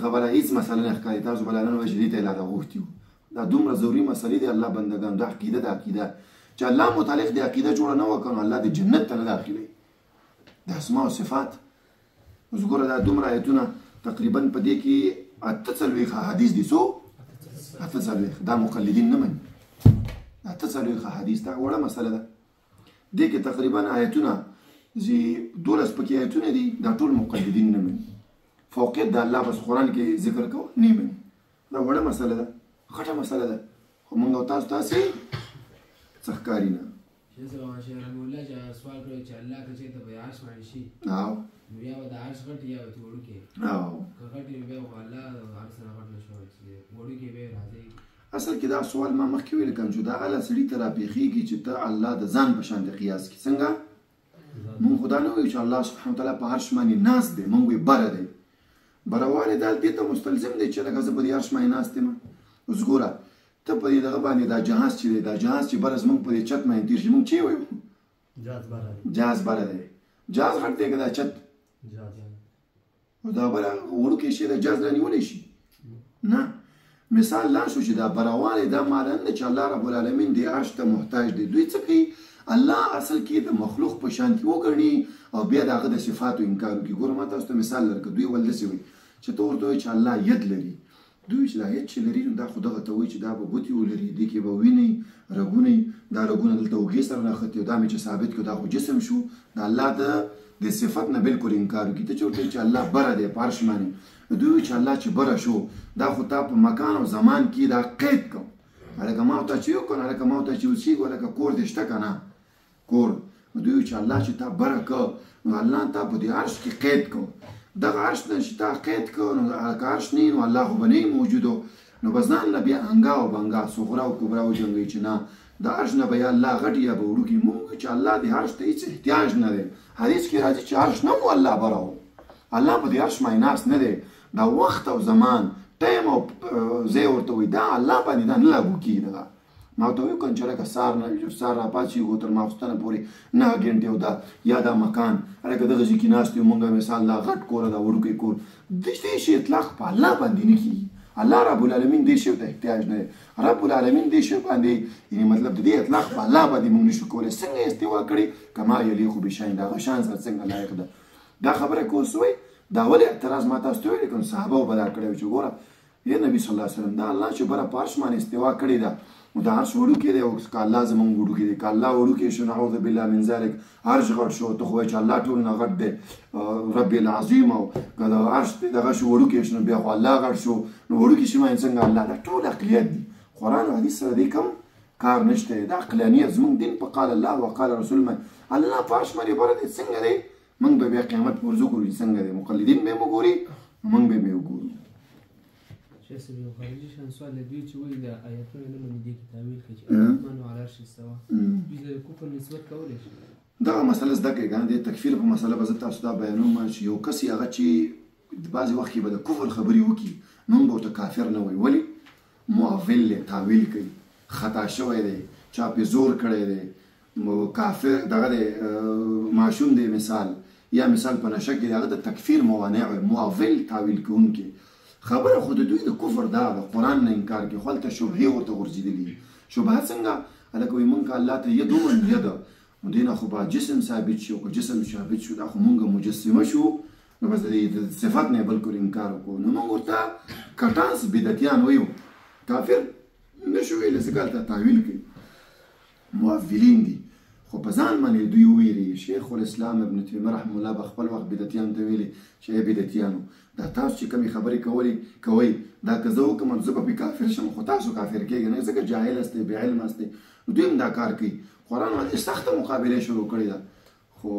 خبره هېڅ مسله نه ښکاري، تاسو به لا نن وایئ چې دې ته یې لا راغوښتي وو. دا دومره ضروري مسلې دي. الله بندګانو دا عقیده ده، عقیده چې الله متعلق د عقیده جوړه نه وکړو نو الله دې جنت ته نه داخلوي. د اسماء او صفات اوس ګوره دا دومره آیتونه تقریبا په دې کې 48 حدیث دي. څو 48 دا مقلدین نه مني. 48 حدیث دا وړه مسله ده. دې کې تقریبا آیتونه 12 پکې آیتونه دي، دا ټول مقلدین نه مني. فوقیت د الله بس قرآن کې ذکر کوو نه مني. دا وړه مسله ده، غټه مسله ده، خو موږ او تاسو څه ښکاري نه. شیخ رحمه الله چې سوال کړی چې الله که چېرته په عرش باندې شي نو یا به د عرش غټ یا به وړوکی، که غټ وي بیا خو الله عرش نه غټ نه شو چې وړوکی به راځي. اصل کې دا سوال ما مخکې ویل کوم چې دا هغه سړي ته راپېښېږي چې ته الله د ځان په شان د قیاس کړي. څنګه؟ موږ خو دا نه وایو چې الله سبحانه وتعالی په عرش باندې ناست دی، موږ وایو بره دی. برهوالی دا دې ته مستلزم دی چې لکه زه په دې عرش باندې ناست یم. اوس ګوره ته په دې دغه باندې دا جهاز چې دی، دا جهاز چې بره زموږ په دې چت باندې تېر شي، موږ چې وایو جهاز بره دی. جهاز غټ دی که دا چت؟ او دا بره وړوکی شی د جهاز رانیولی شي؟ نه. مثال لا شو چې دا برهوالی دا معنا نه چې الله رب العالمین دې عرش ته محتاج دی. دوی څه کوي؟ الله اصل کې د مخلوق په شان کې وګڼي او بیا د هغه د صفاتو انکار وکړي. ګوره ما تاسو ته مثال درکړه. دوی ول داسې وایي چې ته ورته وایي چې الله ید لري، دوی چې دا ید چې لري نو دا خو دغه ته وایي چې دا به ګوتې ولري، دې کې به وینئ، رګونه، دا رګونه دلته اوږې سره راختي او دا مې چې ثابت کړو دا خو جسم شو. د الله د صفت نه بالکل انکار وکړي. ته چې ورته وایي چې الله بره دی په عرش باندې، دوی وایي چې الله چې بره شو دا خو تا په مکان او زمان کې دا قید کړو. هلکه ما ورته چې وکړو، هلکه ما ورته چې اوسېږو، هلکه کور دې شته که نه کور. دوی وایي چې الله چې تا بره کړ نو الله تا په دې عرش کې قید کړو. دغه عرش نه چې تا قید کړو نو هلکه عرش نه نو الله خو به نه موجودو. نو به ځان نه بیا انګا او بنګا صغرا او کبرا وجنګوي چې نه د عرش نه به یا الله غټ یا به وړوکي. موږ چې الله دې عرش ته هېڅ احتیاج نه دی. حدیث کې راځي چې عرش نه و الله بره و، الله په دې عرش باندې ناست نه دی. دا وخت او زمان ټایم او ځای ورته وایي دا الله باندې دا نه لاګو کېږي. دغه ما ورته وایو که نه چې لکه سهار راپاڅېږو تر ماخوستنه پورې 9 ګنټې او دا یا دا مکان هلکه دغه ځای کې ناست یو مونږ مثال دا غټ کور دا وړوکی کور، دې شي اطلاق په الله باندې نه کېږي. الله رب العالمین دې شی ته احتیاج نه رب العالمین دې شی باندې یعنی مطلب د دې اطلاق په الله باندې موږ نشو کولای څنګه استوا کړي کما یلیق بشین دا شان سره څنګه لایق ده دا خبره کوسوي دا ولې اعتراض ما تاسو ته ویل کوم صحابه وبدا کړو چې ګوره یا نبی صلی الله علیه وسلم دا الله چې بره پارش باندې استوا کړی دا نو دا عرش وړو کې دی او که الله زمونږ وړو کې دی که الله وړو کې شو نعوذ بالله من ذلک عرش غټ شو ته خو وایې چې الله ټول نه غټ دی رب العظیم او که د عرش دغه شو وړو کې شو نو بیا خو الله غټ شو نو وړو کې شي باندې څنګه الله دا ټول عقلیت دي قرآن او حدیث سره دې کم کار نشته دا عقلانیت زمونږ دین په قال الله وقال رسول الله په عرش باندې بره دی څنګه دی موږ به بیا قیامت په ورځو ګورو څنګه دی مقلدین به یې وګوري موږ به یې وګورو شیخ صاحب یو خارجي شان سوال دی دوی چې وایي د آیتونه نه مني دې کې تاویل کوي چې الرحمن علی العرش استوى دوی د کفر نسبت کولی شي دغه مسله زده کړئ کنه د تکفیر په مسله به زه تاسو ته بیانوم چې یو کس هغه چې بعضې وخت کې به د کفر خبرې وکړي نو به ورته کافر نه وایي ولې معول دی تاویل کوي خطا شوی دی چا پې زور کړی دی کافر دغه دی معشوم دی مثال یا مثال په نشه کې هغه د تکفیر موانع معول تاویل کوونکی خبره خو د دوی د کفر دا د قرآن نه انکار کوي خو هلته شبهې ورته غورځېدلي شبهه څنګه هلکه وایي مونږ که الله ته ید ومنو یده نو دې نه خو به جسم ثابت شي او که جسم ثابت شو دا خو مونږ مجسمه شو نو بس د صفت نه بلکل انکار وکړو نو مونږ ورته کټانس بدعتیان وایو کافر نه شو ویلی ځکه هلته تاویل کوي معولین دي خو په ځان باندې دوی وویلي شیخ الاسلام ابن تیمیه رحمه الله به خپل وخت بدعتیانو ته ویلي چې ای بدعتیانو دا تاسو چې کومې خبرې کوئ دا که زه وکړم نو زه به پرې کافر شم خو تاسو کافر کېږئ نه ځکه جاهل هستئ بې علم هستئ نو دوی هم دا کار کوي قرآن باندې سخته مقابله شروع کړې ده خو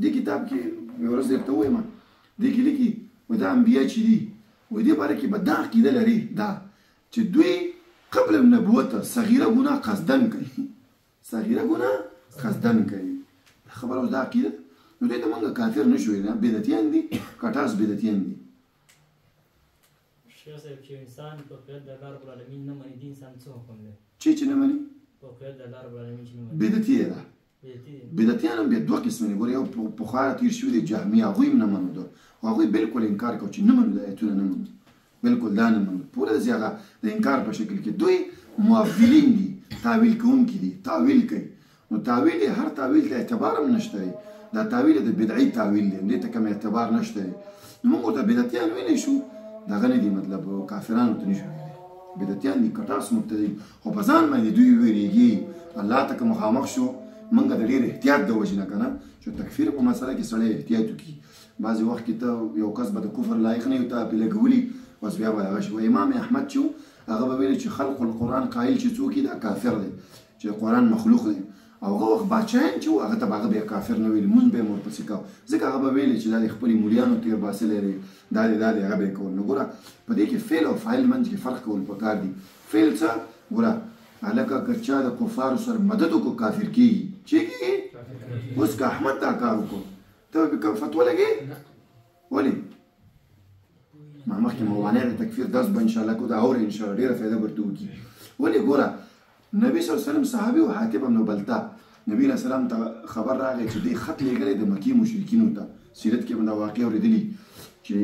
دې کتاب کې یوه ورځ درته ووایم دې کې لیکي وایي دا انبیا چې دي وایي دې باره کې به دا عقیده لري دا چې دوی قبل النبوت صغیره ګناه قصدن کوي صغیره ګناه قصدن کوي خبره اوس دا عقیده نو دوی ته موږ کافر نه شو ویلی بدعتیان دي کټاس بدعتیان دي شیخ صاحب چې انسان په قیادت د الله رب العالمین نه مني د انسان څه حکم دی چې نه مني په قیادت د الله رب العالمین چې نه مني بدعتي ده بدعتیان هم بیا دوه قسمه دي ګوره یو پخوا تېر شوي دي جهمیه هغوی هم نه منو ده هغوی بالکل انکار کوي چې نه منو د ایتونه نه منو بالکل دا نه منو پوره داسې هغه د انکار په شکل کې دوی معولین دي تاویل کوونکي دي تاویل کوي نو تاویل یې هر تاویل ته اعتبار هم نشته دی دا تاویل د بدعي تاویل دی دې ته کوم اعتبار نشته دی نو موږ ورته بدعتیان ویلی شو دغه نه دي مطلب کافرانو ته نشو ویلی بدعتیان دي کټاس مبتدي خو په ځان باندې دوی ویرېږي الله ته که مخامخ شو موږ د ډېر احتیاط د وجې نه که نه چې تکفیر په مسله کې سړی احتیاط وکړي بعضې وخت کې ته یو کس به د کفر لایق نه وي ته پې لګولي بس بیا به هغه شي امام احمد چې هغه به ویلي چې خلق القرآن قایل چې څوک دا کافر دی چې قرآن مخلوق دی او هغه وخت باچایان چې وو هغه ته به هغه بیا کافر نه ویلي مونځ به یې ورپسې کوه ځکه هغه به ویلي چې دا د خپلې مولیانو تېر باسلی دی دا دی هغه به یې کول نو ګوره په دې کې فعل او فاعل منځ کې فرق کول پکار دي فعل څه ګوره هلکه که چا د کفارو سره مدد وکړو کافر کېږي چې کېږي اوس که احمد دا کار وکړو ته فتوا لګې ولې ما مخکې موانع د تکفیر درس به انشاءالله کو دا اورې انشاءالله ډېره فایده ورته وکړي ولې ګوره نبی صلی الله علیه وسلم صحابي او حاتب بن بلتا نبی علیه السلام ته خبر راغی چې دوی خط لیږلی د مکي مشرکینو ته سیرت کې به دا واقع اورېدلي چې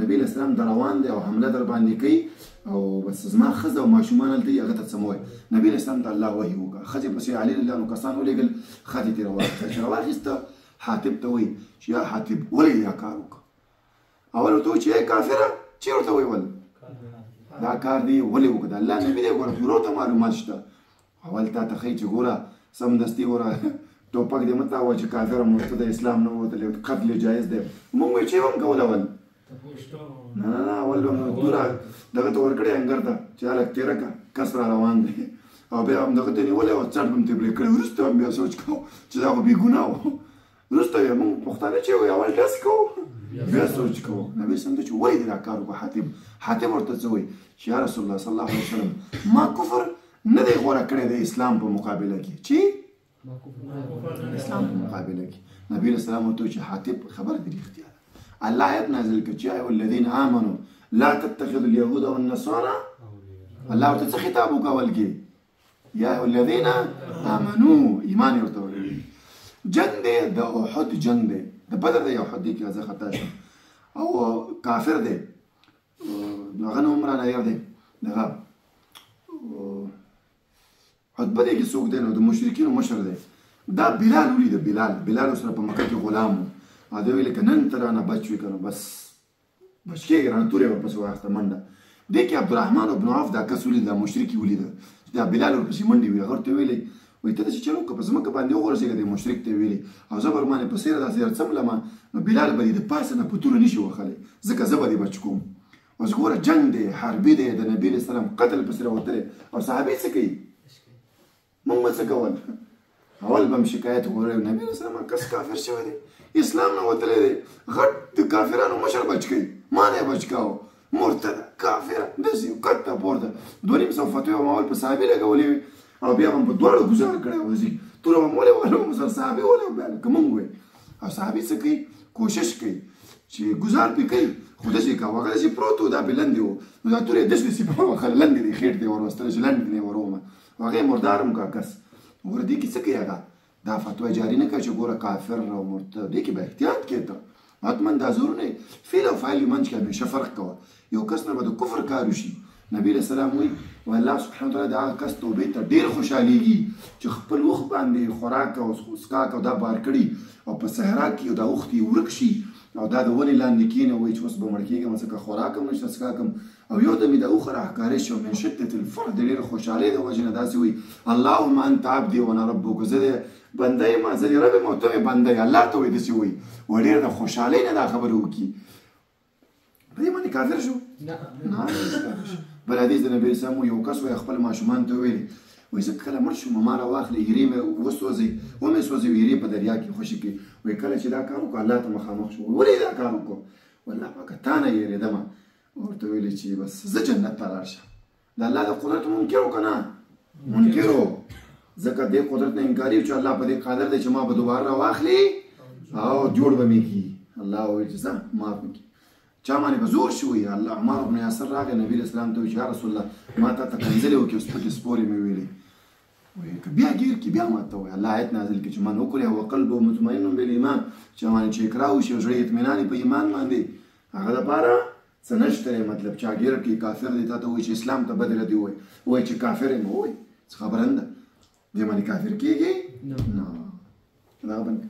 نبی علیه السلام در روان دی او حمله در باندې کوي او بس زما ښځه او ماشومان هلته دي هغه ته څه مه وایي نبی علیه السلام ته الله وحي وکړه ښځې پسې علي رضی الله عنه کسان ولېږل خط یې ترې راواخیسته چې راواخیسته حاتب ته وایي چې یا حاتب ولې دا کار وکړه اول ورته وایي چې ای کافره چېرې ورته ویول دا کار دی ولې وکړه د الله نبي دی ګوره ټولو ته معلومات شته اول تا ته ښایي چې ګوره سمدستي ګوره ټوپک دې مه تاوه چې کافر هم ورته د اسلام نه ووتلی قتل جایز دی موږ وایو چې یې هم کول اول نه اول به مو ګوره دغه ته ورکړی انګر ته چې هلک تېره کړه کس را روان دی او بیا هم دغه ته نیولی او څټ به هم ترې پرې کړی وروسته هم بیا سوچ کوو چې دا خو بېګناه و وروسته بیا موږ پښتانه چې وایي اول ډز کوو بیا سوچ کوو نبي صلی الله علیه وسلم چې ولې دې دا کار وکړو حاتم ورته څه وایي چې یا رسول الله صلی الله علیه وسلم ما کفر نه دی غوره کړی د اسلام په مقابله کې چې اسلام په مقابله کې نبی علیه السلام ورته وایي چې حاتم خبره دې رښتیا ده الله آیت نازل کړ چې یا ایها الذین آمنوا لا تتخذوا اليهود والنصارى الله ورته څه خطاب وکړ اول کې یا ایها الذین آمنوا ایمان یې ورته ویلی جنګ دی د احد جنګ دی د بدر دی احد دی کې زه خطا شم او کافر دی هغه نوم رانه یاد دی دغه عتبه دی کې څوک دی نو د مشرکینو مشر دی دا بلال ولید بلال سره په مکه کې غلام و دا ویل که نن ته رانه بچ وي که نو بس بچ کېږي رانه تورې ورپسې واخیسته منډه دې کې عبدالرحمن بن عوف دا کس ولید دا مشرک یې ولیده دا بلال ورپسې منډې وي هغه ورته ویلی وایي ته داسې چل وکړه په ځمکه باندې وغورځېږه دی مشرک ته یې ویلي او زه به ورباندې په سیره داسې څملمه نو بلال به دې د پاسه نه په توره نه شي وهلی ځکه زه به دې بچ کوم اوس ګوره جنګ دی حربي دی د نبي علیه السلام قتل پسې راوتلی او صحابې څه کوي موږ به څه کول اول به م شکایت وګورئ نبي علیه السلام کس کافر شوی دی اسلام نه وتلی دی غټ د کافرانو مشر بچ کوي ما نه یې بچ کاوه مرتده کافره داسې کته پورته 200 فتوې به ما اول په صحابي لګولې وي او بیا به م په دواړو ګزار کړی و ځي توره به م ولې وهلم سر صحابي ولې بیا لکه موږ وایي او صحابي څه کوي کوشش کوي چې ګزار پې کوي خو داسې کوه هغه داسې پروت و دا پې لندې و نو دا تورې داسې داسې په وخل لندې دی خېټ دی وروستلی چې لندې دی ورومه هغه یې مردار هم کا کس ګوره دې کې څه کوي هغه دا فتوا جاری نه کوي چې ګوره کافر او مرتد دې کې به احتیاط کوي ته حتما دا ضرور نه فعل او فاعل منځ کې همیشه فرق کوه یو کس نه به د کفر کار وشي نبی علیه السلام وایي و الله سبحانه وتعالی د هغه کس توبې ته ډېر خوشحالېږي چې خپل وخت باندې خوراک او څښاک او دا بار کړي او په صحرا کې دا وخت یې ورک شي او دا د ونې لاندې کښېنه وایي چې اوس به مړ کېږم ځکه خوراک هم نشته څښاک هم او یو دم یې د اوښه راښکاره شي او من شدت الفرح د ډېرې خوشحالۍ د وجې نه داسې وایي اللهم انت عبدي وانا ربک زه د بنده یم زه د رب یم او ته مې بنده یې الله ته وایي داسې وایي و ډېر د خوشحالۍ نه دا خبرې وکړي په دې باندې کافر شو نه بل حدیث د نبي اسلام یو کس وایي خپل ماشومان ته ویلي وایي زه کله مړ شم ما راواخلې ایرې مې وسوځئ ومې سوځوي ایرې په دریا کې خوشې کړي وایي کله چې دا کار وکړو الله ته مخامخ شو ولې دا کار وکړو والله پاکه تا نه یېرېدمه ورته ویلي چې بس زه جنت ته لاړ شم د الله د قدرت منکر و که نه منکر و ځکه دې قدرت نه انکاري چې الله په دې قادر دی چې ما به دوباره راواخلي او جوړ به مې کړي الله وویل چې ځه معاف مې کړي چا باندې به زور شي وایي الله عمار بن یاسر راغی نبي علیه السلام ته وایي چې یا رسول الله ما تا ته کنځلې وکړې اوس پکې سپورې مې ویلې وایي که بیا ګیر کړي بیا ما ته وایي الله آیت نازل کړي چې من وکړي وقلبه مطمئن بالایمان چې باندې چې اقرا وشي او زړه اطمینان په ایمان باندې هغه دپاره څه نشته مطلب چا ګیر کړي کافر دی تا ته وایي چې اسلام ته بدله دی وایي چې کافر یم وایي څه خبره نه ده دې باندې کافر کېږي نه دا بند